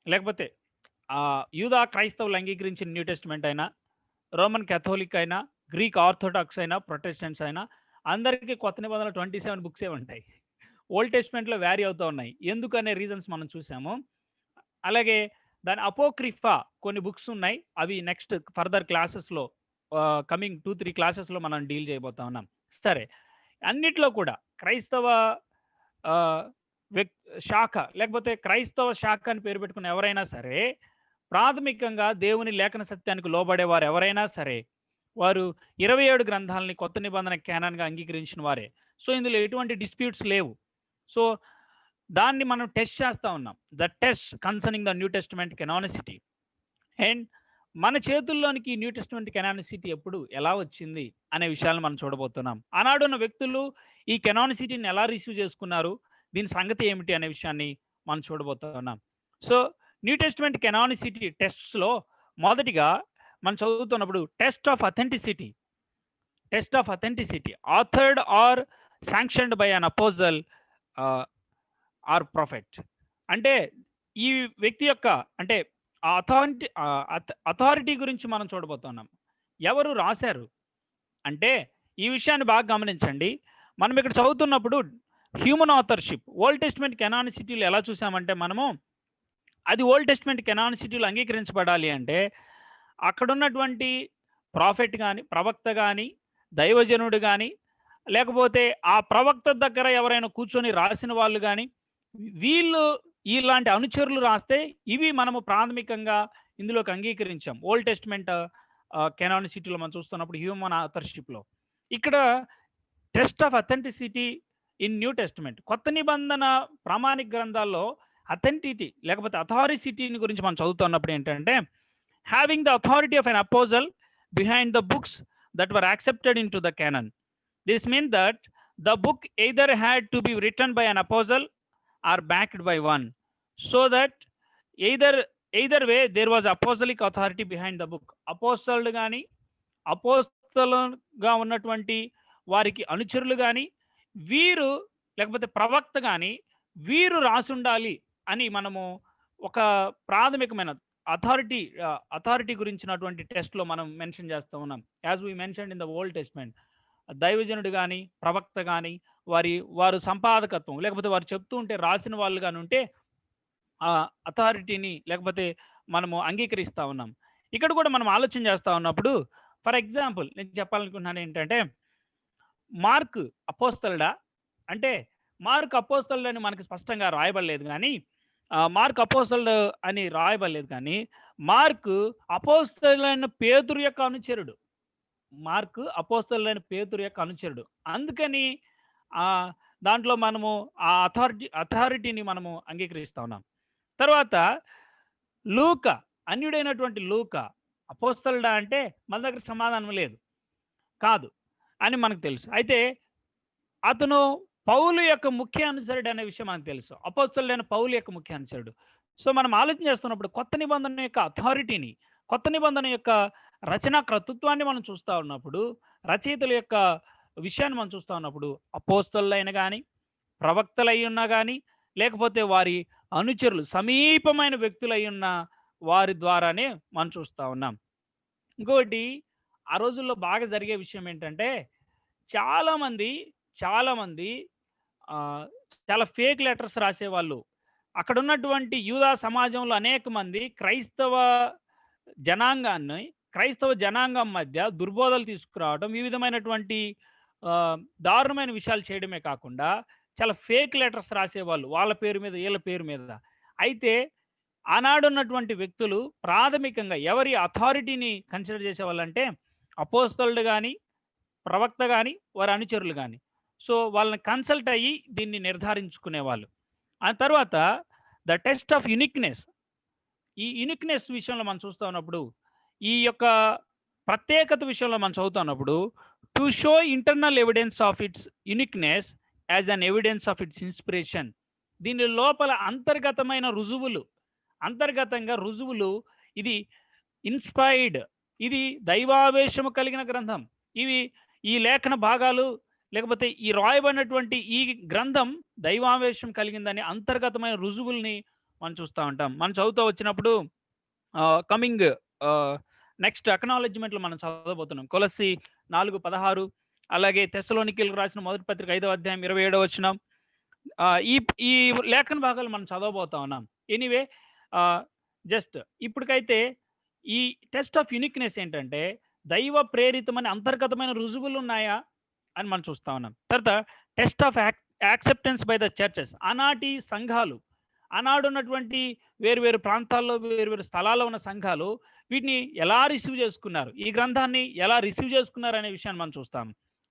లేకపోతే యూదా క్రైస్తవులు అంగీకరించిన న్యూ టెస్ట్మెంట్ అయినా, రోమన్ కేథోలిక్ అయినా, గ్రీక్ ఆర్థోడాక్స్ అయినా, ప్రొటెస్టెంట్స్ అయినా, అందరికీ కొత్త నిబంధనలు 27 బుక్సే ఉంటాయి. ఓల్డ్ టెస్ట్మెంట్లో వ్యారీ అవుతూ ఉన్నాయి. ఎందుకనే రీజన్స్ మనం చూసాము. అలాగే దాని అపోక్రిఫా కొన్ని బుక్స్ ఉన్నాయి, అవి నెక్స్ట్ ఫర్దర్ క్లాసెస్లో కమింగ్ 2-3 క్లాసెస్లో మనం డీల్ చేయబోతా ఉన్నాం. సరే, అన్నిట్లో కూడా క్రైస్తవ శాఖ లేకపోతే క్రైస్తవ శాఖ అని పేరు పెట్టుకున్న ఎవరైనా సరే, ప్రాథమికంగా దేవుని లేఖన సత్యానికి లోబడేవారు ఎవరైనా సరే, వారు 27 గ్రంథాలని కొత్త నిబంధన క్యానాన్గా అంగీకరించిన వారే. సో ఇందులో ఎటువంటి డిస్ప్యూట్స్ లేవు. సో దాన్ని మనం టెస్ట్ చేస్తూ ఉన్నాం, the test concerning the new testament canonicity. And మన చేతుల్లోనికి న్యూ టెస్ట్మెంట్ కెనానిసిటీ ఎప్పుడు ఎలా వచ్చింది అనే విషయాలను మనం చూడబోతున్నాం. ఆనాడున్న వ్యక్తులు ఈ కెనానిసిటీని ఎలా రిసీవ్ చేసుకున్నారు, దీని సంగతి ఏమిటి అనే విషయాన్ని మనం చూడబోతున్నాం. సో న్యూ టెస్ట్మెంట్ కెనానిసిటీ టెస్ట్స్లో మొదటిగా మనం చదువుతున్నప్పుడు test of authenticity, authored or sanctioned by an apostle or prophet. అంటే ఈ వ్యక్తి యొక్క అంటే అథారిటీ గురించి మనం చూడబోతున్నాం. ఎవరు రాశారు అంటే ఈ విషయాన్ని బాగా గమనించండి. మనం ఇక్కడ చదువుతున్నప్పుడు హ్యూమన్ ఆథర్షిప్, ఓల్డ్ టెస్ట్మెంట్ కెనానిసిటీలు ఎలా చూసామంటే మనము అది ఓల్డ్ టెస్ట్మెంట్ కెనానిసిటీలు అంగీకరించబడాలి అంటే అక్కడ ఉన్నటువంటి ప్రాఫెట్ కానీ, ప్రవక్త కానీ, దైవజనుడు కానీ, లేకపోతే ఆ ప్రవక్త దగ్గర ఎవరైనా కూర్చొని రాసిన వాళ్ళు కానీ, వీళ్ళు ఇలాంటి అనుచరులు రాస్తే ఇవి మనము ప్రాథమికంగా ఇందులోకి అంగీకరించాం. ఓల్డ్ టెస్ట్మెంట్ కెనానిసిటీలో మనం చూస్తున్నప్పుడు హ్యూమన్ ఆథర్షిప్లో. ఇక్కడ test of authenticity in new testament, కొత్త నిబంధన ప్రామాణిక గ్రంథాల్లో అథెంటిటీ లేకపోతే అథారిసిటీని గురించి మనం చదువుతున్నప్పుడు ఏంటంటే, having the authority of an apostles behind the books that were accepted into the canon. This means that the book either had to be written by an apostle or backed by one, so that either way there was apostolic authority behind the book. అపోస్తలుడు కానీ, అపోస్తలుగా ఉన్నటువంటి వారికి అనుచరులు కానీ, వీరు లేకపోతే ప్రవక్త కానీ వీరు రాసుండాలి అని మనము ఒక ప్రాథమికమైన అథారిటీ గురించినటువంటి టెస్ట్లో మనం మెన్షన్ చేస్తూ ఉన్నాం. As we mention in the old testament, దైవజనుడు కానీ, ప్రవక్త కానీ, వారు సంపాదకత్వం లేకపోతే వారు చెప్తూ ఉంటే రాసిన వాళ్ళు కానీ ఉంటే ఆ అథారిటీని లేకపోతే మనము అంగీకరిస్తూ ఉన్నాం. ఇక్కడ కూడా మనం ఆలోచన చేస్తూ ఉన్నప్పుడు, ఫర్ ఎగ్జాంపుల్ నేను చెప్పాలనుకుంటున్నాను ఏంటంటే, మార్క్ అపోస్తలుడా అంటే మార్క్ అపోస్తలుడు అని మనకు స్పష్టంగా రాయబడలేదు, కానీ మార్క్ అపోస్తలుడు అని రాయబడలేదు, కానీ మార్క్ అపోస్తలుడైన పేతురు యొక్క అనుచరుడు. అందుకని దాంట్లో మనము ఆ అథారిటీని మనము అంగీకరిస్తా ఉన్నాం. తర్వాత లూకా, అన్యుడైనటువంటి లూకా అపోస్తలుడా అంటే మన దగ్గర సమాధానం లేదు, కాదు అని మనకు తెలుసు. అయితే అతను పౌలు యొక్క ముఖ్య అనుచరుడు అనే విషయం మనకు తెలుసు. అపోస్తలుడైన పౌలు యొక్క ముఖ్య అనుచరుడు. సో, మనం ఆలోచన చేస్తున్నప్పుడు కొత్త నిబంధన యొక్క అథారిటీని, కొత్త నిబంధన యొక్క రచనా కర్తృత్వాన్ని మనం చూస్తా ఉన్నప్పుడు, రచయితల యొక్క విషయాన్ని మనం చూస్తా ఉన్నప్పుడు, అపోస్తలులైన గాని, ప్రవక్తలై ఉన్నా గాని, లేకపోతే వారి అనుచరులు సమీపమైన వ్యక్తులై ఉన్న వారి ద్వారానే మనం చూస్తా ఉన్నాం. ఇంకోటి ఆ రోజుల్లో బాగా జరిగే విషయం ఏంటంటే, చాలామంది, చాలామంది ఆహ్, చాలా ఫేక్ లెటర్స్ రాసేవాళ్ళు. అక్కడున్నటువంటి యూదా సమాజంలో అనేక మంది జనాంగాన్ని క్రైస్తవ జనాంగం మధ్య దుర్బోధలు తీసుకురావడం, ఈ విధమైనటువంటి దారుణమైన విషయాలు చేయడమే కాకుండా, చాలా ఫేక్ లెటర్స్ రాసేవాళ్ళు. వాళ్ళ పేరు మీద, ఈళ్ళ పేరు మీద. అయితే ఆనాడున్నటువంటి వ్యక్తులు ప్రాథమికంగా ఎవరి అథారిటీని కన్సిడర్ చేసేవాళ్ళంటే, అపోస్తలుడు గాని, ప్రవక్త గాని, వారి అనుచరులు గాని. సో, వాళ్ళని కన్సల్ట్ అయ్యి దీన్ని నిర్ధారించుకునేవాళ్ళు. ఆ తర్వాత ద టెస్ట్ ఆఫ్ యూనిక్‌నెస్. ఈ యూనిక్‌నెస్ విషయంలో మనం చూస్తా ఉన్నప్పుడు, ఈ యొక్క ప్రత్యేకత విషయంలో మనం చదువుతా ఉన్నప్పుడు, to show internal evidence of its uniqueness as an evidence of its inspiration. దీని లోపల అంతర్గతమైన రుజువులు, అంతర్గతంగా రుజువులు, ఇది ఇన్‌స్పైర్డ్, ఇది దైవావేశము కలిగిన గ్రంథం. ఇవి ఈ లేఖన భాగాలు లేకపోతే ఈ రాయబడినటువంటి ఈ గ్రంథం దైవావేశం కలిగిందని అంతర్గతమైన రుజువుల్ని మనం చూస్తా ఉంటాం. మనం చదువుతూ వచ్చినప్పుడు కమింగ్ నెక్స్ట్ అక్నాలెడ్జ్‌మెంట్‌లో మనం చదవబోతున్నాం. కొలస్సీ 4:16, అలాగే తెస్సలోనికీయులకు రాసిన మొదటి పత్రిక 5వ అధ్యాయం 27వ వచనం. ఈ ఈ లేఖన భాగాలు మనం చదవబోతా ఉన్నాం. ఎనీవే జస్ట్ ఇప్పటికైతే ఈ టెస్ట్ ఆఫ్ యూనిక్‌నెస్ ఏంటంటే, దైవ ప్రేరితమైన అంతర్గతమైన రుజువులు ఉన్నాయా అని మనం చూస్తా ఉన్నాం. తర్వాత test of acceptance by the churches. ఆనాటి సంఘాలు, ఆనాడున్నటువంటి వేరు ప్రాంతాల్లో, వేరు స్థలాల్లో ఉన్న సంఘాలు వీటిని ఎలా రిసీవ్ చేసుకున్నారు, ఈ గ్రంథాన్ని ఎలా రిసీవ్ చేసుకున్నారు అనే విషయాన్ని మనం చూస్తాం.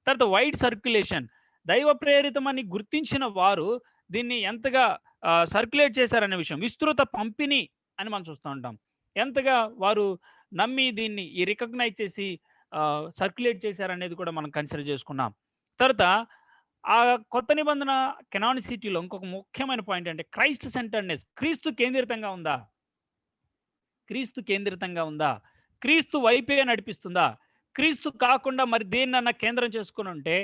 తర్వాత వైడ్ సర్క్యులేషన్. దైవ ప్రేరితమని గుర్తించిన వారు దీన్ని ఎంతగా సర్క్యులేట్ చేశారనే విషయం, విస్తృత పంపిణీ అని మనం చూస్తూ ఉంటాం. ఎంతగా వారు నమ్మి దీన్ని రికగ్నైజ్ చేసి సర్క్యులేట్ చేశారనేది కూడా మనం కన్సిడర్ చేసుకున్నాం. తర్వాత ఆ కొత్త నిబంధన కెనానిసిటీలో ఇంకొక ముఖ్యమైన పాయింట్ అంటే క్రైస్ట్ సెంటర్డ్‌నెస్. క్రీస్తు కేంద్రితంగా ఉందా? క్రీస్తు కేంద్రితంగా ఉందా? క్రీస్తు వైపే నడిపిస్తుందా? క్రీస్తు కాకుండా మరి దేన్నన్నా కేంద్రం చేసుకొని ఉంటే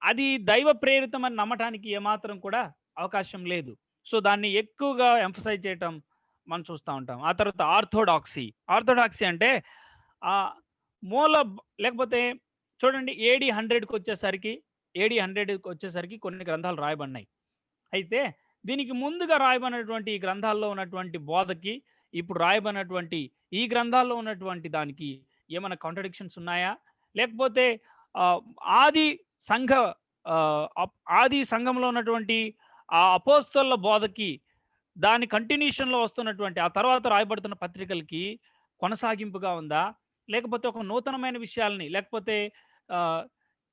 అది దైవ ప్రేరితం అని నమ్మటానికి ఏమాత్రం కూడా అవకాశం లేదు. సో, దాన్ని ఎక్కువగా ఎంఫసైజ్ చేయటం మనం చూస్తా ఉంటాం. ఆ తర్వాత ఆర్థోడాక్సీ. ఆర్థోడాక్సీ అంటే మూల లేకపోతే చూడండి, ఏడీ 100కి వచ్చేసరికి కొన్ని గ్రంథాలు రాయబడినాయి. అయితే దీనికి ముందుగా రాయబడినటువంటి ఈ గ్రంథాల్లో ఉన్నటువంటి బోధకి, ఇప్పుడు రాయబడినటువంటి ఈ గ్రంథాల్లో ఉన్నటువంటి దానికి ఏమైనా కాంట్రడిక్షన్స్ ఉన్నాయా? లేకపోతే ఆది సంఘ ఆది సంఘంలో ఉన్నటువంటి ఆ అపోస్తలుల బోధకి, దాని కంటిన్యూషన్‌లో వస్తున్నటువంటి ఆ తర్వాత రాయబడుతున్న పత్రికలకి కొనసాగింపుగా ఉందా? లేకపోతే ఒక నూతనమైన విషయాల్ని, లేకపోతే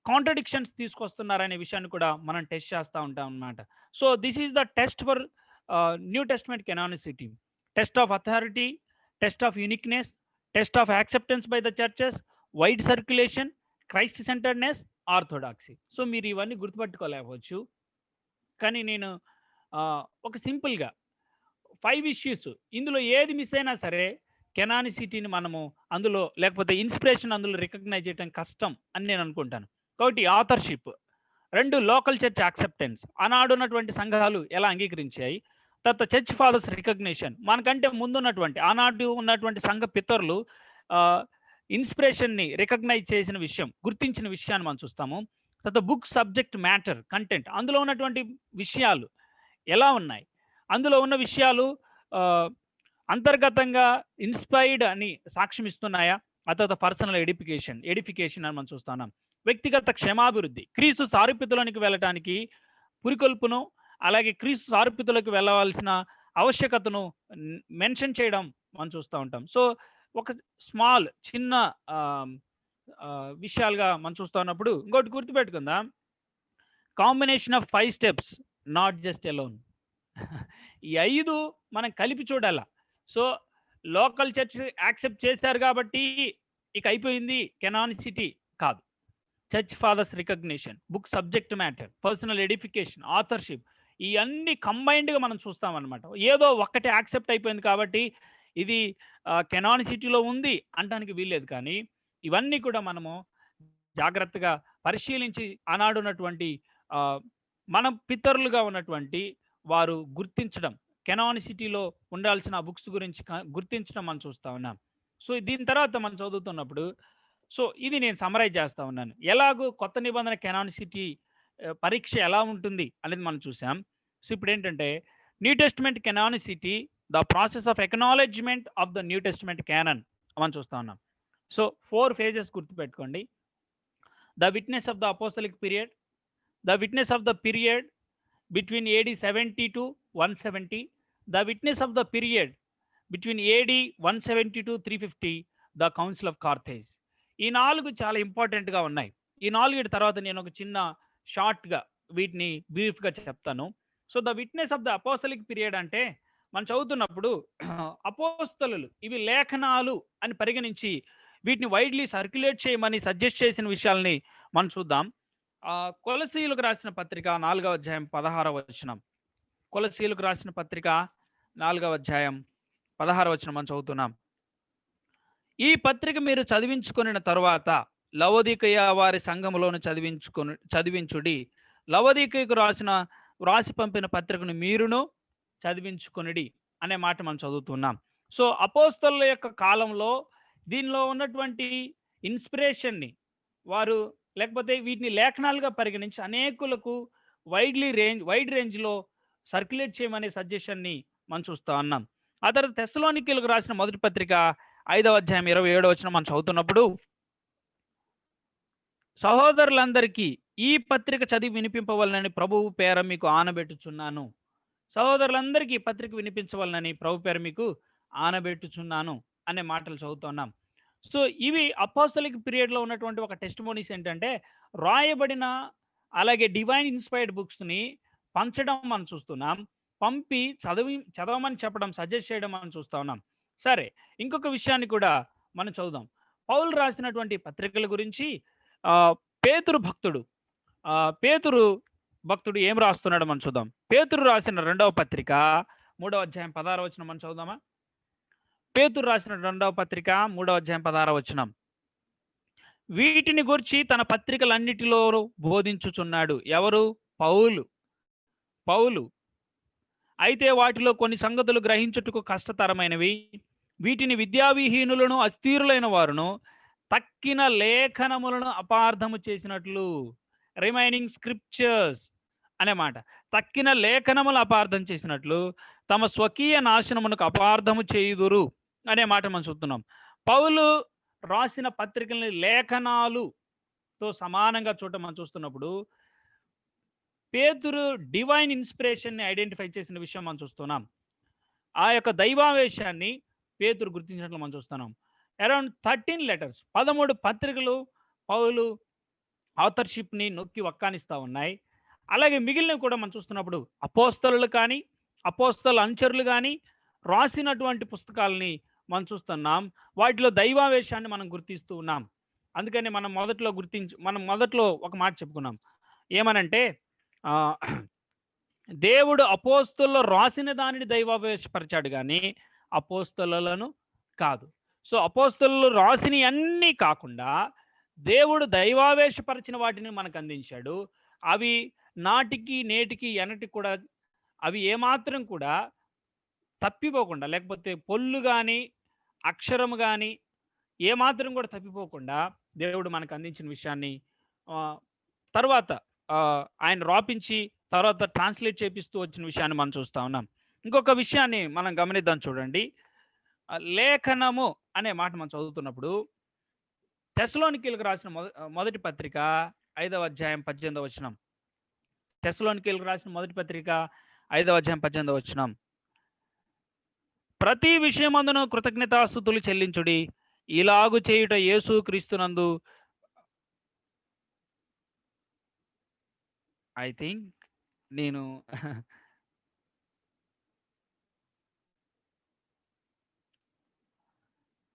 కాంట్రడిక్షన్స్ తీసుకొస్తున్నారనే విషయాన్ని కూడా మనం టెస్ట్ చేస్తా ఉంటాం అన్నమాట. So, this is the test for new testament canonicity. Test of authority, test of uniqueness, test of acceptance by the churches, wide circulation, Christ centredness, orthodoxy. So, మీరు ఇవన్నీ గుర్తుపట్టుకోలేకపోవచ్చు. కానీ నేను ఒక సింపుల్‌గా 5 ఇష్యూస్, ఇందులో ఏది మిస్ అయినా సరే కెనానిసిటీని మనము అందులో, లేకపోతే ఇన్స్పిరేషన్ అందులో రికగ్నైజ్ చేయడం కష్టం అని నేను అనుకుంటాను. కాబట్టి ఆథర్‌షిప్, 2 లోకల్ చర్చ్ యాక్సెప్టెన్స్, ఆనాడున్నటువంటి సంఘాలు ఎలా అంగీకరించాయి, తర్వాత చర్చ్ ఫాదర్స్ రికగ్నిషన్, మనకంటే ముందున్నటువంటి ఆనాడు ఉన్నటువంటి సంఘ పితరులు ఇన్స్పిరేషన్ని రికగ్నైజ్ చేసిన విషయం, గుర్తించిన విషయాన్ని మనం చూస్తాము. తర్వాత బుక్ సబ్జెక్ట్ మ్యాటర్ కంటెంట్, అందులో ఉన్నటువంటి విషయాలు ఎలా ఉన్నాయి, అందులో ఉన్న విషయాలు అంతర్గతంగా ఇన్స్పైర్డ్ అని సాక్ష్యం ఇస్తున్నాయా? ఆ తర్వాత పర్సనల్ ఎడిఫికేషన్ అని మనం చూస్తున్నాం. వ్యక్తిగత క్షేమాభివృద్ధి, క్రీస్తు సారూప్యతలోనికి వెళ్ళటానికి పురికొల్పును, అలాగే క్రీస్తు సారూప్యతలోకి వెళ్ళవలసిన ఆవశ్యకతను మెన్షన్ చేయడం మనం చూస్తూ ఉంటాం. సో, ఒక చిన్న విషయాలుగా మనం చూస్తూ ఉన్నప్పుడు ఇంకోటి గుర్తుపెట్టుకుందాం, combination of 5 steps, not just alone. ఈ 5 మనం కలిపి చూడాల. సో, లోకల్ చర్చ్ యాక్సెప్ట్ చేశారు కాబట్టి ఇక అయిపోయింది కెనానిసిటీ కాదు. Church fathers recognition, book subject matter, personal edification, authorship, ఇవన్నీ కంబైన్డ్గా మనం చూస్తామన్నమాట. ఏదో ఒక్కటి యాక్సెప్ట్ అయిపోయింది కాబట్టి ఇది కెనానిసిటీలో ఉంది అనడానికి వీల్లేదు. కానీ ఇవన్నీ కూడా మనము జాగ్రత్తగా పరిశీలించి ఆనాడున్నటువంటి మన పితరులుగా ఉన్నటువంటి వారు గుర్తించడం, కెనానిసిటీలో ఉండాల్సిన బుక్స్ గురించి గుర్తించడం మనం చూస్తా ఉన్నాం. సో దీని తర్వాత మనం చదువుతున్నప్పుడు సో ఇది నేను సమరైజ్ చేస్తా ఉన్నాను. ఎలాగో కొత్త నిబంధన కెనానిసిటీ పరీక్ష ఎలా ఉంటుంది అనేది మనం చూసాం. సో ఇప్పుడు ఏంటంటే new testament canonicity, the process of acknowledgement of the new testament canon మనం చూస్తా ఉన్నాం. సో 4 ఫేజెస్ గుర్తుపెట్టుకోండి. The witness of the apostolic period, the witness of the period between AD 70 to 170, the witness of the period between AD 170 to 350, the council of Carthage. ఈ 4 చాలా ఇంపార్టెంట్గా ఉన్నాయి. ఈ 4 తర్వాత నేను ఒక చిన్న షార్ట్గా వీటిని బ్రీఫ్గా చెప్తాను. So the witness of the apostolic period అంటే మనం చదువుతున్నప్పుడు అపోస్తలులు ఇవి లేఖనాలు అని పరిగణించి వీటిని వైడ్లీ సర్క్యులేట్ చేయమని సజెస్ట్ చేసిన విషయాల్ని మనం చూద్దాం. కొలసీయులకు రాసిన పత్రిక 4వ అధ్యాయం 16వ వచనం. కొలసీయులకు రాసిన పత్రిక 4వ అధ్యాయం 16వ వచనం మనం చదువుతున్నాం. ఈ పత్రిక మీరు చదివించుకున్న తరువాత లవోదికయ వారి సంఘములోను చదివించుడి. లవోదికయకు రాసి పంపిన పత్రికను మీరును చదివించుకొనిడి అనే మాట మనం చదువుతున్నాం. సో అపోస్తలుల యొక్క కాలంలో దీనిలో ఉన్నటువంటి ఇన్స్పిరేషన్ని వారు లేకపోతే వీటిని లేఖనాలుగా పరిగణించి అనేకులకు వైడ్ రేంజ్లో సర్క్యులేట్ చేయమనే సజెషన్ని మనం చూస్తూ ఉన్నాం. ఆ తర్వాత తెస్సలోనికీయులకు రాసిన మొదటి పత్రిక 5వ అధ్యాయం 27వ వచనం మనం చదువుతున్నప్పుడు, సహోదరులందరికీ ఈ పత్రిక చదివి వినిపింపవలనని ప్రభువు పేర మీకు ఆనబెట్టుచున్నాను. సహోదరులందరికీ పత్రిక వినిపించవలనని ప్రభు పేరు మీకు ఆనబెట్టుచున్నాను అనే మాటలు చదువుతున్నాం. సో ఇవి అపోస్తలిక్ పీరియడ్లో ఉన్నటువంటి ఒక టెస్టిమోనీస్ ఏంటంటే రాయబడిన అలాగే డివైన్ ఇన్స్పైర్డ్ బుక్స్ని పంచడం మనం చూస్తున్నాం. పంపి చదవమని చెప్పడం, సజెస్ట్ చేయడం మనం చూస్తూ ఉన్నాం. సరే, ఇంకొక విషయాన్ని కూడా మనం చదువుదాం. పౌలు రాసినటువంటి పత్రికల గురించి పేతురు భక్తుడు ఏం రాస్తున్నాడో మనం చూద్దాం. పేతురు రాసిన 2వ పత్రిక 3వ అధ్యాయం 16వ వచనం మనం చదువుదామా? పేతురు రాసిన 2వ పత్రిక 3వ అధ్యాయం 16వ వచనం. వీటిని గురించి తన పత్రికలన్నిటిలో బోధించుచున్నాడు. ఎవరు? పౌలు. అయితే వాటిలో కొన్ని సంగతులు గ్రహించుటకు కష్టతరమైనవి, వీటిని విద్యావిహీనులను అస్థిరులైన వారును తక్కిన లేఖనములను అపార్థము చేసినట్లు, రిమైనింగ్ స్క్రిప్చర్స్ అనే మాట, తక్కిన లేఖనములు అపార్థం చేసినట్లు తమ స్వకీయ నాశనమునకు అపార్థము చేయుదురు అనే మాట మనం చూస్తున్నాం. పౌలు రాసిన పత్రికల్ని లేఖనాలుతో సమానంగా చూడటం మనం చూస్తున్నప్పుడు పేతురు డివైన్ ఇన్స్పిరేషన్ని ఐడెంటిఫై చేసిన విషయం మనం చూస్తున్నాం. ఆ యొక్క దైవావేశాన్ని పేతురు గుర్తించినట్లు మనం చూస్తున్నాం. అరౌండ్ 13 లెటర్స్, 13 పత్రికలు పౌలు ఆథర్షిప్ని నొక్కి వక్కానిస్తూ ఉన్నాయి. అలాగే మిగిలినవి కూడా మనం చూస్తున్నప్పుడు అపోస్తలులు కానీ అపోస్తల అనుచరులు కానీ రాసినటువంటి పుస్తకాలని మనం చూస్తున్నాం. వాటిలో దైవావేశాన్ని మనం గుర్తిస్తూ ఉన్నాం. అందుకని మనం మొదట్లో ఒక మాట చెప్పుకున్నాం. ఏమనంటే దేవుడు అపోస్తలులు రాసిన దానిని దైవావేశపరిచాడు కానీ అపోస్తలులను కాదు. సో అపోస్తలులు రాసినవి అన్నీ కాకుండా దేవుడు దైవావేశపరిచిన వాటిని మనకు అందించాడు. అవి నాటికి నేటికి ఎనటికి కూడా అవి ఏమాత్రం కూడా తప్పిపోకుండా, లేకపోతే పొల్లు కానీ అక్షరము కానీ ఏమాత్రం కూడా తప్పిపోకుండా దేవుడు మనకు అందించిన విషయాన్ని తర్వాత ఆయన రాపించి తర్వాత ట్రాన్స్లేట్ చేపిస్తూ వచ్చిన విషయాన్ని మనం చూస్తూ ఉన్నాం. ఇంకొక విషయాన్ని మనం గమనిద్దాం. చూడండి, లేఖనము అనే మాట మనం చదువుతున్నప్పుడు తెస్సలోనికీయులకు రాసిన మొదటి పత్రిక 5వ అధ్యాయం 18వ వచనం. తెస్సలోనికీయులకు రాసిన మొదటి పత్రిక 5వ అధ్యాయం 18వ వచనం. ప్రతి విషయమందును కృతజ్ఞతాస్తుతులు చెల్లించుడి, ఇలాగు చేయుట యేసు క్రీస్తునందు ఐ థింక్ నేను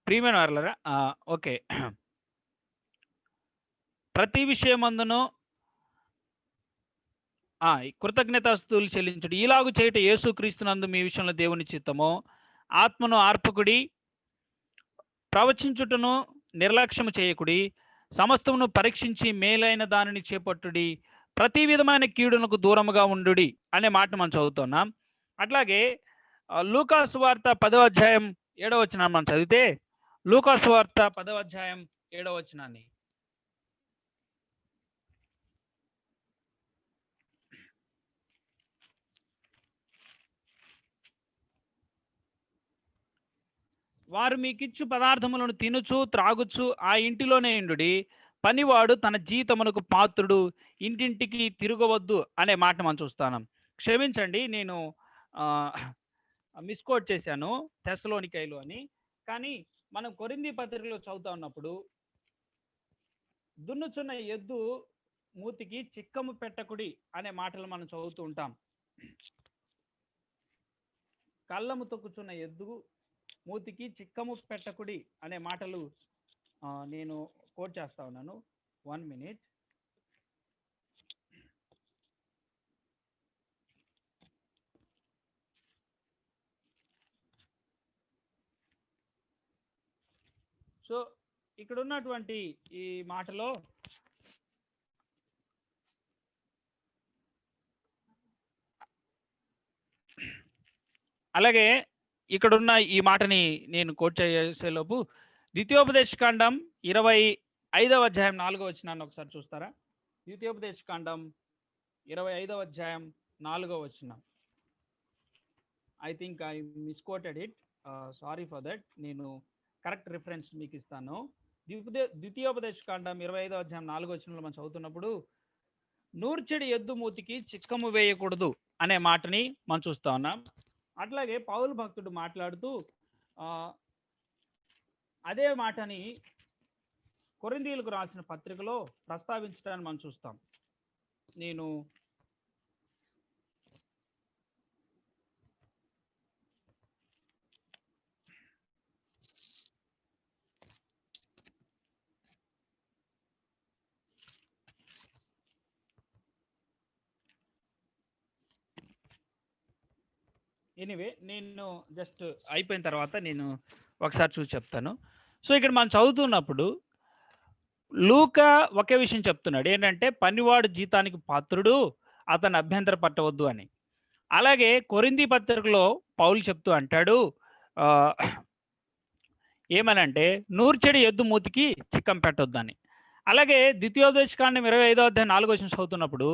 ప్రియమైన వారలారా, ఓకే, ప్రతి విషయమందును కృతజ్ఞతాస్తుతులు చెల్లించుడి. ఇలాగు చేయుట యేసుక్రీస్తునందు మీ విషయంలో దేవుని చిత్తము. ఆత్మను ఆర్పకుడి, ప్రవచించుటను నిర్లక్ష్యము చేయకుడి, సమస్తమును పరీక్షించి మేలైన దానిని చేపట్టుడి, ప్రతి విధమైన కీడునకు దూరముగా ఉండుడి అనే మాట మనం చదువుతున్నాం. అట్లాగే లూకా సువార్త 10వ అధ్యాయం 7వ వచనాన్ని మనం చదివితే, లూకా సువార్త 10వ అధ్యాయం 7వ వచనాన్ని, వారు మీకిచ్చు పదార్థములను తినుచు త్రాగుచు ఆ ఇంటిలోనే ఇండుడి, పనివాడు తన జీతమునకు పాత్రుడు, ఇంటింటికి తిరగవద్దు అనే మాట మనం చూస్తాను. క్షమించండి, నేను మిస్కోట్ చేశాను తెస్సలోనికైలు అని. కానీ మనం కొరింథీ పత్రికలో చదువుతా ఉన్నప్పుడు దున్నుచున్న ఎద్దు మూతికి చిక్కము పెట్టకుడి అనే మాటలు మనం చదువుతూ ఉంటాం. కళ్ళము తొక్కుచున్న ఎద్దు మూతికి చిక్కము పెట్టకుడి అనే మాటలు నేను కోట్ చేస్తా ఉన్నాను. 1 minute. సో ఇక్కడ ఉన్నటువంటి ఈ మాటలో అలాగే ఇక్కడున్న ఈ మాటని నేను కోట్ చేసేలోపు ద్వితీయోపదేశకాండం 25వ అధ్యాయం 4వ వచనాన్ని ఒకసారి చూస్తారా? ద్వితీయోపదేశకాండం 25వ అధ్యాయం 4వ వచనం. I think I misquoted it, sorry for that. నేను కరెక్ట్ రిఫరెన్స్ మీకు ఇస్తాను. ద్వితీయోపదేశకాండం 25వ అధ్యాయం 4వ వచనంలో మనం చదువుతున్నప్పుడు నూర్చెడి ఎద్దు మూతికి చిక్కము వేయకూడదు అనే మాటని మనం చూస్తా ఉన్నాం. అట్లాగే పౌలు భక్తుడు మాట్లాడుతూ అదే మాటని కొరింథీయులకు రాసిన పత్రికలో ప్రస్తావించడాన్ని మనం చూస్తాం. నేను ఎనీవే నేను జస్ట్ అయిపోయిన తర్వాత నేను ఒకసారి చూసి చెప్తాను. సో ఇక్కడ మనం చదువుతున్నప్పుడు లూకా ఒకే విషయం చెప్తున్నాడు, ఏంటంటే పనివాడు జీతానికి పాత్రుడు, అతను అభ్యంతర పట్టవద్దు అని. అలాగే కొరింథీ పత్రికలో పౌలు చెప్తూ అంటాడు ఏమనంటే నూర్చెడి ఎద్దు మూతికి చిక్కం పెట్టొద్దని. అలాగే ద్వితీయోపదేశకాండం 25వ అధ్యాయం 4వ వచనం చదువుతున్నప్పుడు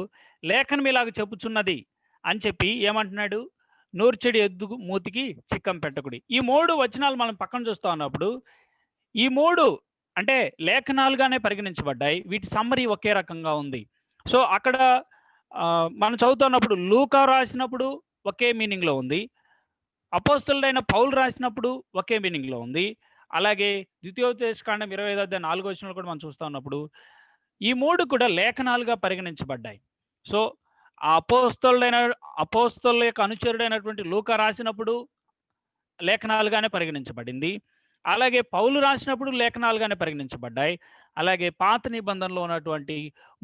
లేఖనం ఇలాగ చెప్పుచున్నది అని చెప్పి ఏమంటున్నాడు? నూర్చెడి ఎద్దు మూతికి చిక్కం పెట్టకుడి. ఈ 3 వచనాలు మనం పక్కన చూస్తా ఉన్నప్పుడు ఈ 3 అంటే లేఖనాలుగానే పరిగణించబడ్డాయి. వీటి సమ్మరీ ఒకే రకంగా ఉంది. సో అక్కడ మనం చదువుతున్నప్పుడు లూకా రాసినప్పుడు ఒకే మీనింగ్లో ఉంది, అపోస్తలుడైన పౌలు రాసినప్పుడు ఒకే మీనింగ్లో ఉంది. అలాగే ద్వితీయోపదేశకాండం 25వ అధ్యాయం 4వ వచనంలో కూడా మనం చూస్తూ ఉన్నప్పుడు ఈ 3 కూడా లేఖనాలుగా పరిగణించబడ్డాయి. సో ఆ అపోస్తలుల యొక్క అనుచరుడైనటువంటి లూకా రాసినప్పుడు లేఖనాలుగానే పరిగణించబడింది. అలాగే పౌలు రాసినప్పుడు లేఖనాలుగానే పరిగణించబడ్డాయి. అలాగే పాత నిబంధనలో ఉన్నటువంటి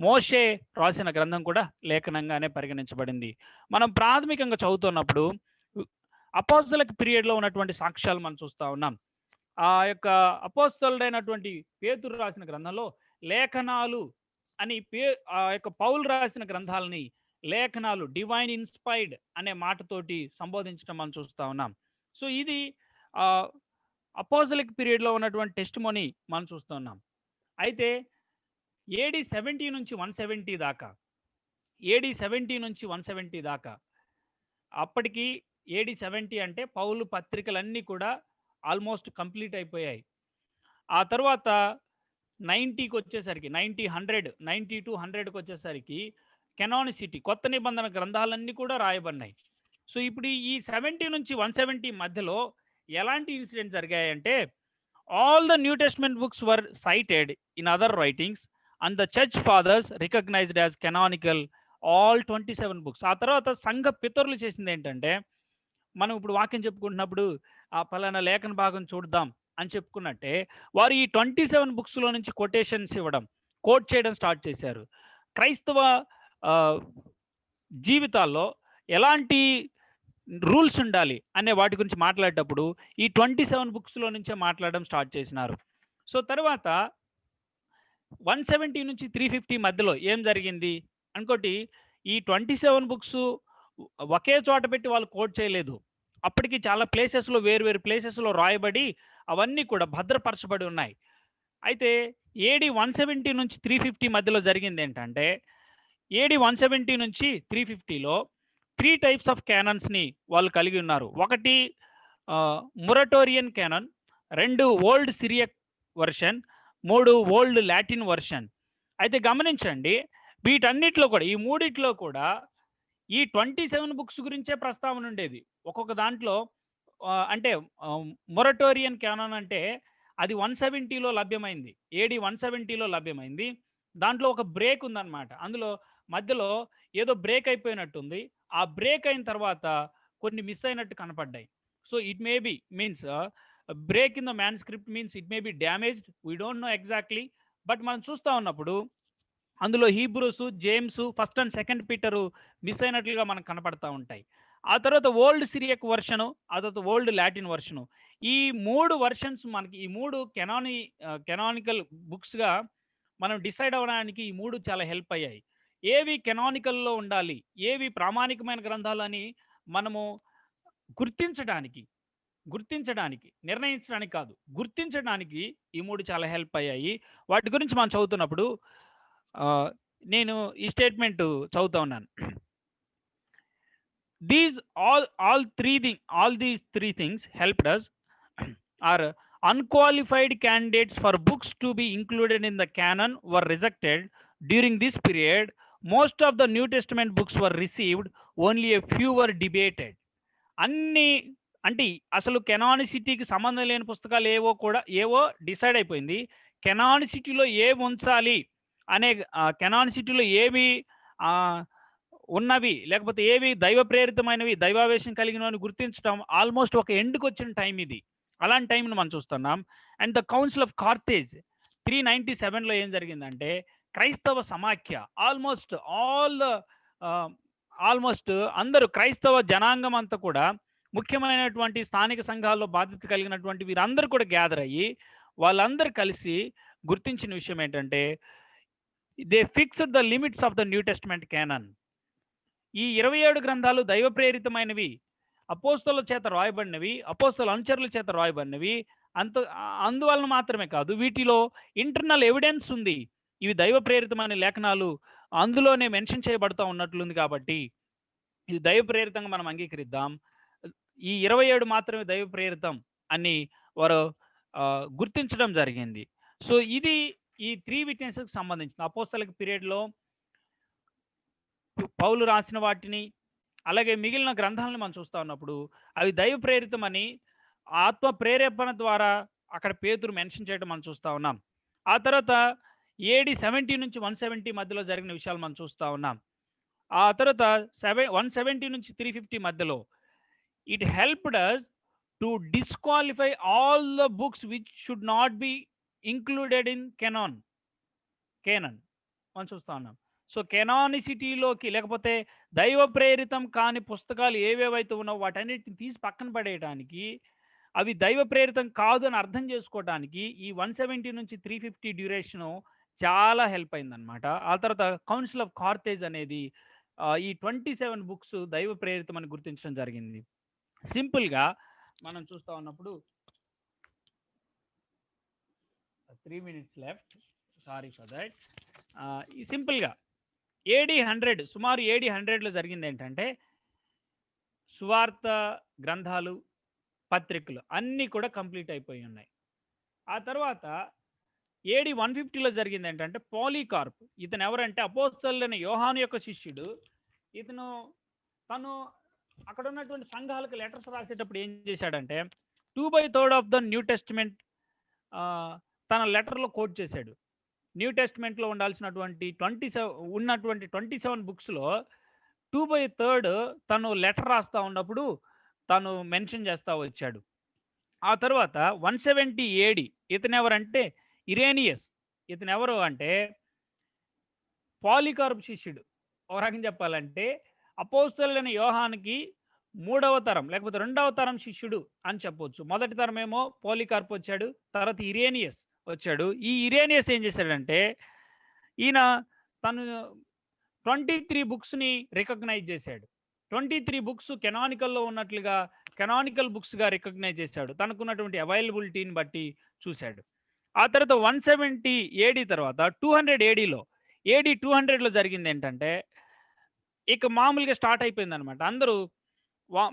మోషే రాసిన గ్రంథం కూడా లేఖనంగానే పరిగణించబడింది. మనం ప్రాథమికంగా చదువుతున్నప్పుడు అపోస్తలుల పీరియడ్లో ఉన్నటువంటి సాక్ష్యాలు మనం చూస్తూ ఉన్నాం. ఆ యొక్క అపోస్తలుడైనటువంటి పేతురు రాసిన గ్రంథంలో లేఖనాలు అని ఆ యొక్క పౌలు రాసిన గ్రంథాలని లేఖనాలు, డివైన్ ఇన్స్పైర్డ్ అనే మాటతోటి సంబోధించడం మనం చూస్తూ ఉన్నాం. సో ఇది అపోస్తలిక్ పీరియడ్లో ఉన్నటువంటి టెస్టిమోనీ మనం చూస్తూ ఉన్నాం. అయితే AD 70 నుంచి 170 దాకా, AD 70 నుంచి 170 దాకా, అప్పటికి AD 70 అంటే పౌలు పత్రికలన్నీ కూడా ఆల్మోస్ట్ కంప్లీట్ అయిపోయాయి. ఆ తర్వాత 90కి వచ్చేసరికి 90 to 100కి వచ్చేసరికి కెనానిసిటీ, కొత్త నిబంధన గ్రంథాలన్నీ కూడా రాయబడినాయి. సో ఇప్పుడు ఈ 70 నుంచి 170 మధ్యలో ఎలాంటి ఇన్సిడెంట్స్ జరిగాయంటే all the new testament books were cited in other writings and the church fathers recognised as canonical all 27 books. ఆ తర్వాత సంఘ పితరులు చేసింది ఏంటంటే, మనం ఇప్పుడు వాక్యం చెప్పుకుంటున్నప్పుడు ఆ పలానా లేఖన భాగం చూద్దాం అని చెప్పుకున్నట్టే వారు ఈ 27 బుక్స్లో నుంచి కొటేషన్స్ ఇవ్వడం, కోట్ చేయడం స్టార్ట్ చేశారు. క్రైస్తవ జీవితాల్లో ఎలాంటి రూల్స్ ఉండాలి అనే వాటి గురించి మాట్లాడేటప్పుడు ఈ 27 బుక్స్లో నుంచే మాట్లాడడం స్టార్ట్ చేసినారు. సో తర్వాత 170 నుంచి 350 మధ్యలో ఏం జరిగింది అనుకోటి, ఈ 27 బుక్స్ ఒకే చోట పెట్టి వాళ్ళు కోట్ చేయలేదు. అప్పటికి చాలా ప్లేసెస్లో వేరు ప్లేసెస్లో రాయబడి అవన్నీ కూడా భద్రపరచబడి ఉన్నాయి. అయితే ఏడి 170 నుంచి 350 మధ్యలో జరిగింది ఏంటంటే, ఏడి 170 నుంచి 350లో 3 టైప్స్ ఆఫ్ క్యానన్స్ని వాళ్ళు కలిగి ఉన్నారు. ఒకటి Muratorian canon, 2 old Syriac version, 3 old Latin version. అయితే గమనించండి, వీటన్నిటిలో కూడా ఈ మూడిట్లో కూడా ఈ 27 బుక్స్ గురించే ప్రస్తావన ఉండేది. ఒక్కొక్క దాంట్లో అంటే మొరటోరియన్ క్యానన్ అంటే అది 170లో లభ్యమైంది. ఏడి 170లో లభ్యమైంది. దాంట్లో ఒక బ్రేక్ ఉందన్నమాట. అందులో మధ్యలో ఏదో బ్రేక్ అయిపోయినట్టుంది. ఆ బ్రేక్ అయిన తర్వాత కొన్ని మిస్ అయినట్టు కనపడ్డాయి. So it may be means break in the manuscript means it may be damaged. We don't know exactly. But మనం చూస్తూ ఉన్నప్పుడు అందులో Hebrews, James, first and second Peter miss అయినట్లుగా మనకు కనపడతా ఉంటాయి. ఆ తర్వాత ఓల్డ్ సిరియక్ వర్షను, ఆ తర్వాత ఓల్డ్ లాటిన్ వర్షను. ఈ 3 వర్షన్స్ మనకి ఈ 3 కెనానికల్ బుక్స్‌గా మనం డిసైడ్ అవ్వడానికి ఈ 3 చాలా హెల్ప్ అయ్యాయి. ఏవి కెనానికల్‌లో ఉండాలి, ఏవి ప్రామాణికమైన గ్రంథాలని మనము గుర్తించడానికి, నిర్ణయించడానికి కాదు, గుర్తించడానికి ఈ 3 చాలా హెల్ప్ అయ్యాయి. వాటి గురించి మనం చదువుతున్నప్పుడు నేను ఈ స్టేట్మెంట్ చదువుతా ఉన్నాను. all these three things helped us are unqualified candidates for books to be included in the canon were rejected during this period. Most of the New Testament books were received, only a few were debated. అన్ని అంటే అసలు కెనానిసిటీకి సంబంధం లేని పుస్తకాలు ఏవో డిసైడ్ అయిపోయింది. కెనానిసిటీలో ఏవి ఉంచాలి అనే కెనానిసిటీలో ఏవి ఉన్నవి లేకపోతే ఏవి దైవ ప్రేరితమైనవి, దైవావేశం కలిగినవి గుర్తించడం ఆల్మోస్ట్ ఒక ఎండ్కి వచ్చిన టైం ఇది. అలాంటి టైంను మనం చూస్తున్నాం. And the council of Carthage 397లో ఏం జరిగిందంటే, క్రైస్తవ సమాఖ్య ఆల్మోస్ట్ అందరూ క్రైస్తవ జనాంగం అంతా కూడా ముఖ్యమైనటువంటి స్థానిక సంఘాల్లో బాధ్యత కలిగినటువంటి వీరందరూ కూడా గ్యాదర్ అయ్యి వాళ్ళందరూ కలిసి గుర్తించిన విషయం ఏంటంటే, they fixed the limits of the new testament canon. ఈ 27 గ్రంథాలు దైవ ప్రేరితమైనవి, అపోస్తలుల చేత రాయబడినవి, అపోస్తల అనుచరుల చేత రాయబడినవి. అందువలన మాత్రమే కాదు, వీటిలో ఇంటర్నల్ ఎవిడెన్స్ ఉంది. ఇవి దైవ ప్రేరితమైన లేఖనాలు అందులోనే మెన్షన్ చేయబడుతూ ఉన్నట్లుంది. కాబట్టి ఇది దైవ ప్రేరితంగా మనం అంగీకరిద్దాం. ఈ 27 మాత్రమే దైవ ప్రేరితం అని వారు గుర్తించడం జరిగింది. సో ఇది ఈ 3 విట్నెసెస్కి సంబంధించిన అపోస్తలిక పీరియడ్లో పౌలు రాసిన వాటిని, అలాగే మిగిలిన గ్రంథాలను మనం చూస్తూ ఉన్నప్పుడు అవి దైవ ప్రేరితమని ఆత్మ ప్రేరేపణ ద్వారా అక్కడ పేతురు మెన్షన్ చేయడం మనం చూస్తూ ఉన్నాం. ఆ తర్వాత ఏడి 70 నుంచి 170 మధ్యలో జరిగిన విషయాలు మనం చూస్తూ ఉన్నాం. ఆ తర్వాత 170 నుంచి 350 మధ్యలో it helped us to disqualify all the books which should not be included in canon మనం చూస్తూ ఉన్నాం. సో కెనానిసిటీలోకి లేకపోతే దైవ ప్రేరితం కాని పుస్తకాలు ఏవేవైతే ఉన్నావో వాటన్నిటిని తీసి పక్కన పడేయడానికి, అవి దైవ ప్రేరితం కాదు అని అర్థం చేసుకోవడానికి ఈ 170 నుంచి 350 డ్యూరేషను చాలా హెల్ప్ అయిందనమాట. ఆ తర్వాత కౌన్సిల్ ఆఫ్ కార్తేజ్ అనేది ఈ 27 బుక్స్ దైవ ప్రేరితం అని గుర్తించడం జరిగింది. సింపుల్గా మనం చూస్తూ ఉన్నప్పుడు 3 minutes left, sorry for that. ఈ సింపుల్గా ఏడి 100 సుమారు ఏడి 100లో జరిగింది ఏంటంటే, సువార్త గ్రంథాలు, పత్రికలు అన్నీ కూడా కంప్లీట్ అయిపోయి ఉన్నాయి. ఆ తర్వాత ఏడి 150లో జరిగింది ఏంటంటే, పాలీకార్ప్. ఇతను ఎవరంటే అపోస్తలుడైన యోహాను యొక్క శిష్యుడు. తను అక్కడ ఉన్నటువంటి సంఘాలకు లెటర్స్ రాసేటప్పుడు ఏం చేశాడంటే 2/3 ఆఫ్ ద న్యూ టెస్టిమెంట్ తన లెటర్లో కోట్ చేశాడు. న్యూ టెస్ట్మెంట్లో ఉండాల్సినటువంటి 27 బుక్స్లో 2/3 తను లెటర్ రాస్తూ ఉన్నప్పుడు తను మెన్షన్ చేస్తూ వచ్చాడు. ఆ తర్వాత 170 ఏడి ఇతను ఎవరంటే ఇరేనియస్. ఇతను ఎవరు అంటే పాలికార్ప్ శిష్యుడు. ఒక రకంగా చెప్పాలంటే అపోస్తలుడైన యోహానుకి మూడవ తరం లేకపోతే రెండవ తరం శిష్యుడు అని చెప్పొచ్చు. మొదటి తరమేమో పాలికార్ప్ వచ్చాడు. తర్వాత ఇరేనియస్ వచ్చాడు. ఈ ఇరేనియస్ ఏం చేశాడంటే ఈయన తను 23 బుక్స్‌ని రికగ్నైజ్ చేశాడు. 23 బుక్స్ కెనానికల్ బుక్స్‌గా రికగ్నైజ్ చేశాడు. తనకున్నటువంటి అవైలబిలిటీని బట్టి చూశాడు. ఆ తర్వాత 170 ఏడీ తర్వాత 200 ఏడీ 200లో జరిగిందేంటంటే, ఇక మామూలుగా స్టార్ట్ అయిపోయిందనమాట. అందరూ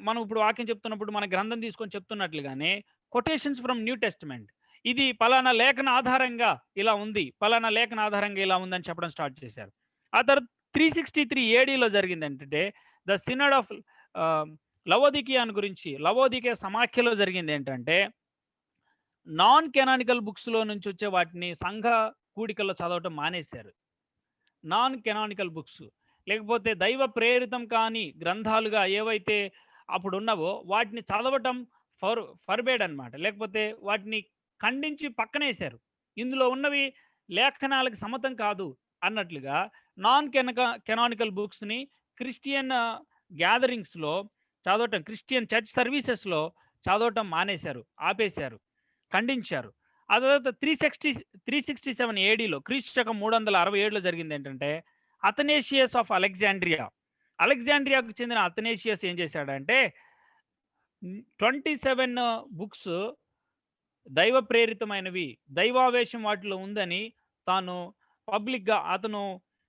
మనం ఇప్పుడు వాక్యం చెప్తున్నప్పుడు మన గ్రంథం తీసుకొని చెప్తున్నట్లుగానే కొటేషన్స్ ఫ్రమ్ న్యూ టెస్టమెంట్. ఇది పలానా లేఖన ఆధారంగా ఇలా ఉంది. పలానా లేఖన ఆధారంగా ఇలా ఉందని చెప్పడం స్టార్ట్ చేశారు. ఆ తర్వాత 363 ఏడీలో జరిగిందేంటంటే, ద సినడ్ ఆఫ్ లవోదికియాను గురించి లవోదికియా సమాఖ్యలో జరిగిందేంటంటే, నాన్ కెనానికల్ బుక్స్‌లో నుంచి వచ్చే వాటిని సంఘ కూడికల్లో చదవటం మానేశారు. నాన్ కెనానికల్ బుక్స్ లేకపోతే దైవ ప్రేరితం కాని గ్రంథాలుగా ఏవైతే అప్పుడున్నవో వాటిని చదవటం ఫర్బేడ్ అనమాట. లేకపోతే వాటిని ఖండించి పక్కనేశారు. ఇందులో ఉన్నవి లేఖనాలకు సమ్మతం కాదు అన్నట్లుగా నాన్ కెనానికల్ బుక్స్‌ని క్రిస్టియన్ గ్యాదరింగ్స్‌లో చదవటం, క్రిస్టియన్ చర్చ్ సర్వీసెస్‌లో చదవటం మానేశారు, ఆపేశారు, ఖండించారు. ఆ తర్వాత 367 ఏడీలో క్రీస్తు శకం 367లో జరిగింది ఏంటంటే, అథనేషియస్ ఆఫ్ అలెగ్జాండ్రియాకు చెందిన అథనేషియస్ ఏం చేశాడంటే 27 బుక్స్ దైవ ప్రేరితమైనవి, దైవావేశం వాటిలో ఉందని తాను పబ్లిక్గా అతను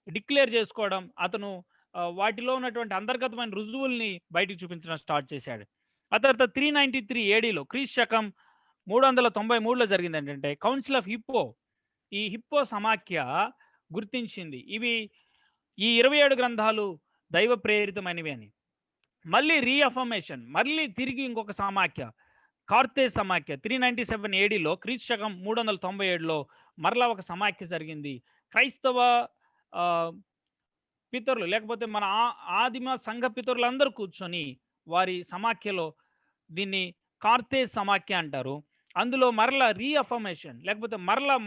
డిక్లేర్ చేసుకోవడం, అతను వాటిలో ఉన్నటువంటి అంతర్గతమైన రుజువుల్ని బయటికి చూపించడం స్టార్ట్ చేశాడు. ఆ తర్వాత 393 ఏడీలో క్రీస్తు శకం 393లో జరిగింది ఏంటంటే, కౌన్సిల్ ఆఫ్ హిప్పో, ఈ హిప్పో సమాఖ్య గుర్తించింది ఇవి ఈ 27 గ్రంథాలు దైవ ప్రేరితమైనవి అని. మళ్ళీ రీఅఫర్మేషన్, మళ్ళీ తిరిగి ఇంకొక సమాఖ్య, కార్తేజ్ సమాఖ్య 397 ఏడీలో క్రీస్తు శకం 397లో మరలా ఒక సమాఖ్య జరిగింది. క్రైస్తవ పితరులు లేకపోతే మన ఆదిమ సంఘ పితరులందరూ కూర్చొని వారి సమాఖ్యలో దీన్ని కార్తేజ్ సమాఖ్య అంటారు. అందులో మరలా రీఅఫర్మేషన్ లేకపోతే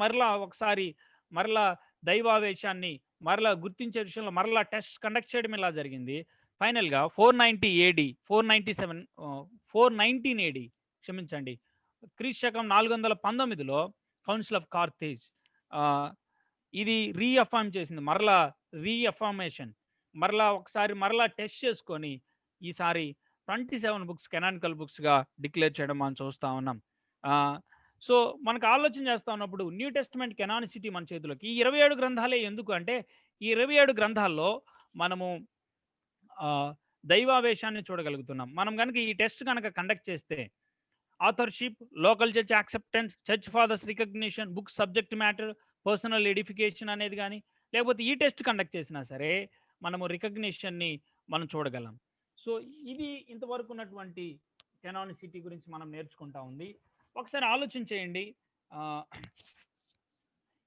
మరలా ఒకసారి మరలా దైవావేశాన్ని మరలా గుర్తించే విషయంలో మరలా టెస్ట్ కండక్ట్ చేయడం ఇలా జరిగింది. ఫైనల్గా 419 ఏడీ క్షమించండి, క్రీస్తు శకం 419లో కౌన్సిల్ ఆఫ్ కార్తేజ్ ఇది రీఅఫర్మ్ చేసింది. మరలా రీఅఫర్మేషన్, మరలా ఒకసారి మరలా టెస్ట్ చేసుకొని ఈసారి 27 బుక్స్ కెనానికల్ బుక్స్గా డిక్లేర్ చేయడం మనం చూస్తూ ఉన్నాం. సో మనకు ఆలోచన చేస్తూ ఉన్నప్పుడు న్యూ టెస్ట్మెంట్ కెనానిసిటీ మన చేతిలోకి ఈ 27 గ్రంథాలే ఎందుకు అంటే, ఈ 27 గ్రంథాల్లో మనము దైవావేశాన్ని చూడగలుగుతున్నాం. మనం కనుక ఈ టెస్ట్ కనుక కండక్ట్ చేస్తే authorship, local church acceptance, church fathers recognition, book subject matter, personal edification అనేది కానీ లేకపోతే ఈ టెస్ట్ కండక్ట్ చేసినా సరే మనము రికగ్నిషన్ని మనం చూడగలం. సో ఇది ఇంతవరకు ఉన్నటువంటి కెనానిసిటీ గురించి మనం నేర్చుకుంటా ఉంది. ఒకసారి ఆలోచన చేయండి.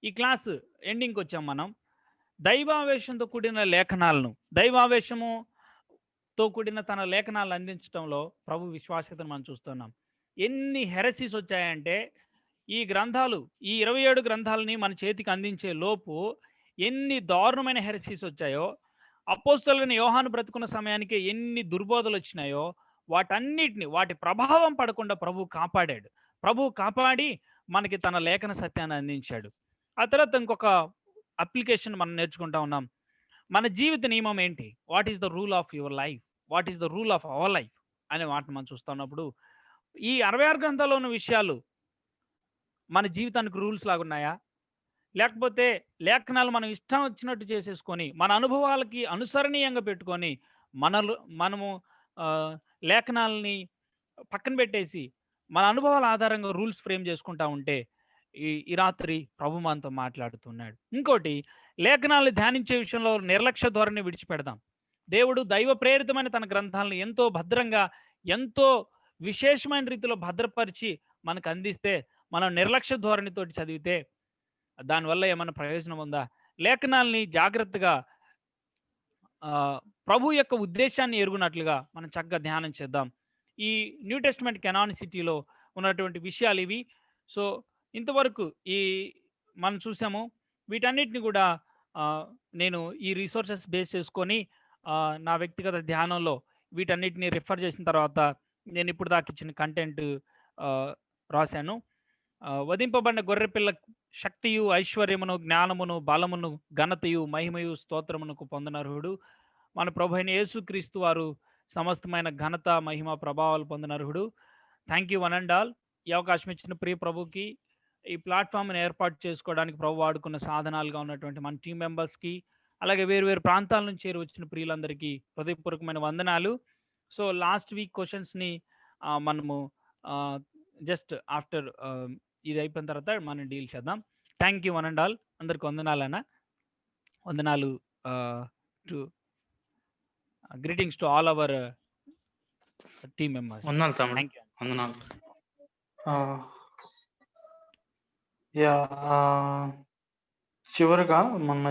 ఈ క్లాస్ ఎండింగ్కి వచ్చాం మనం. దైవావేశంతో కూడిన లేఖనాలను, దైవావేశముతో కూడిన తన లేఖనాలను అందించడంలో ప్రభు విశ్వాస్యతను మనం చూస్తున్నాం. ఎన్ని హెరసీస్ వచ్చాయంటే ఈ గ్రంథాలు, ఈ 27 గ్రంథాలని మన చేతికి అందించే లోపు ఎన్ని దారుణమైన హెరసీస్ వచ్చాయో, అపోస్తలుడైన యోహాను బ్రతుకున్న సమయానికి ఎన్ని దుర్బోధలు వచ్చినాయో వాటన్నిటిని, వాటి ప్రభావం పడకుండా ప్రభు కాపాడాడు. ప్రభు కాపాడి మనకి తన లేఖన సత్యాన్ని అందించాడు. ఆ తర్వాత ఇంకొక అప్లికేషన్ మనం నేర్చుకుంటా ఉన్నాం. మన జీవిత నియమం ఏంటి? What is the rule of your life? What is the rule of our life అనే వాటిని మనం చూస్తున్నప్పుడు ఈ 66 గ్రంథాల్లో ఉన్న విషయాలు మన జీవితానికి రూల్స్ లాగున్నాయా? లేకపోతే లేఖనాలు మనం ఇష్టం వచ్చినట్టు చేసేసుకొని మన అనుభవాలకి అనుసరణీయంగా పెట్టుకొని మనము లేఖనాలని పక్కన పెట్టేసి మన అనుభవాల ఆధారంగా రూల్స్ ఫ్రేమ్ చేసుకుంటా ఉంటే ఈ రాత్రి ప్రభు మనతో మాట్లాడుతున్నాడు. ఇంకోటి, లేఖనాలను ధ్యానించే విషయంలో నిర్లక్ష్య ధోరణి విడిచిపెడదాం. దేవుడు దైవ ప్రేరితమైన తన గ్రంథాలను ఎంతో భద్రంగా, ఎంతో విశేషమైన రీతిలో భద్రపరిచి మనకు అందిస్తే మనం నిర్లక్ష్య ధోరణితోటి చదివితే దానివల్ల ఏమైనా ప్రయోజనం ఉందా? లేఖనాల్ని జాగ్రత్తగా ప్రభు యొక్క ఉద్దేశాన్ని ఎరుగునట్లుగా మనం చక్కగా ధ్యానం చేద్దాం. ఈ న్యూ టెస్ట్మెంట్ కెనానిసిటీలో ఉన్నటువంటి విషయాలు ఇవి. సో ఇంతవరకు మనం చూసాము. వీటన్నిటిని కూడా నేను ఈ రిసోర్సెస్ బేస్ చేసుకొని నా వ్యక్తిగత ధ్యానంలో వీటన్నిటిని రిఫర్ చేసిన తర్వాత నేను ఇప్పుడు దాకా ఇచ్చిన కంటెంట్ రాశాను. వధింపబడిన గొర్రెపిల్ల శక్తియు, ఐశ్వర్యమును, జ్ఞానమును, బలమును, ఘనతయు, మహిమయు, స్తోత్రమునకు పొందనర్హుడు. మన ప్రభు అయిన యేసుక్రీస్తు వారు సమస్తమైన ఘనత, మహిమ, ప్రభావాలు పొందనర్హుడు. Thank you one and all. ఈ అవకాశం ఇచ్చిన ప్రియ ప్రభుకి, ఈ ప్లాట్ఫామ్‌ని ఏర్పాటు చేసుకోవడానికి ప్రభు వాడుకున్న సాధనాలుగా ఉన్నటువంటి మన టీమ్ మెంబర్స్‌కి, అలాగే వేరు వేరు ప్రాంతాల నుంచి చేరి వచ్చిన ప్రియులందరికీ హృదయపూర్వకమైన వందనాలు. సో లాస్ట్ వీక్ క్వెషన్స్‌ని మనము జస్ట్ ఆఫ్టర్ ఇది అయిపోయిన తర్వాత మనం డీల్ చేద్దాం. Thank you one and all. అందరికి వందనాలన్న. వందనాలు. To greetings to all our team members. వందనాలు తమ్ముడు. Thank you. వందనాలు. చివరగా మొన్న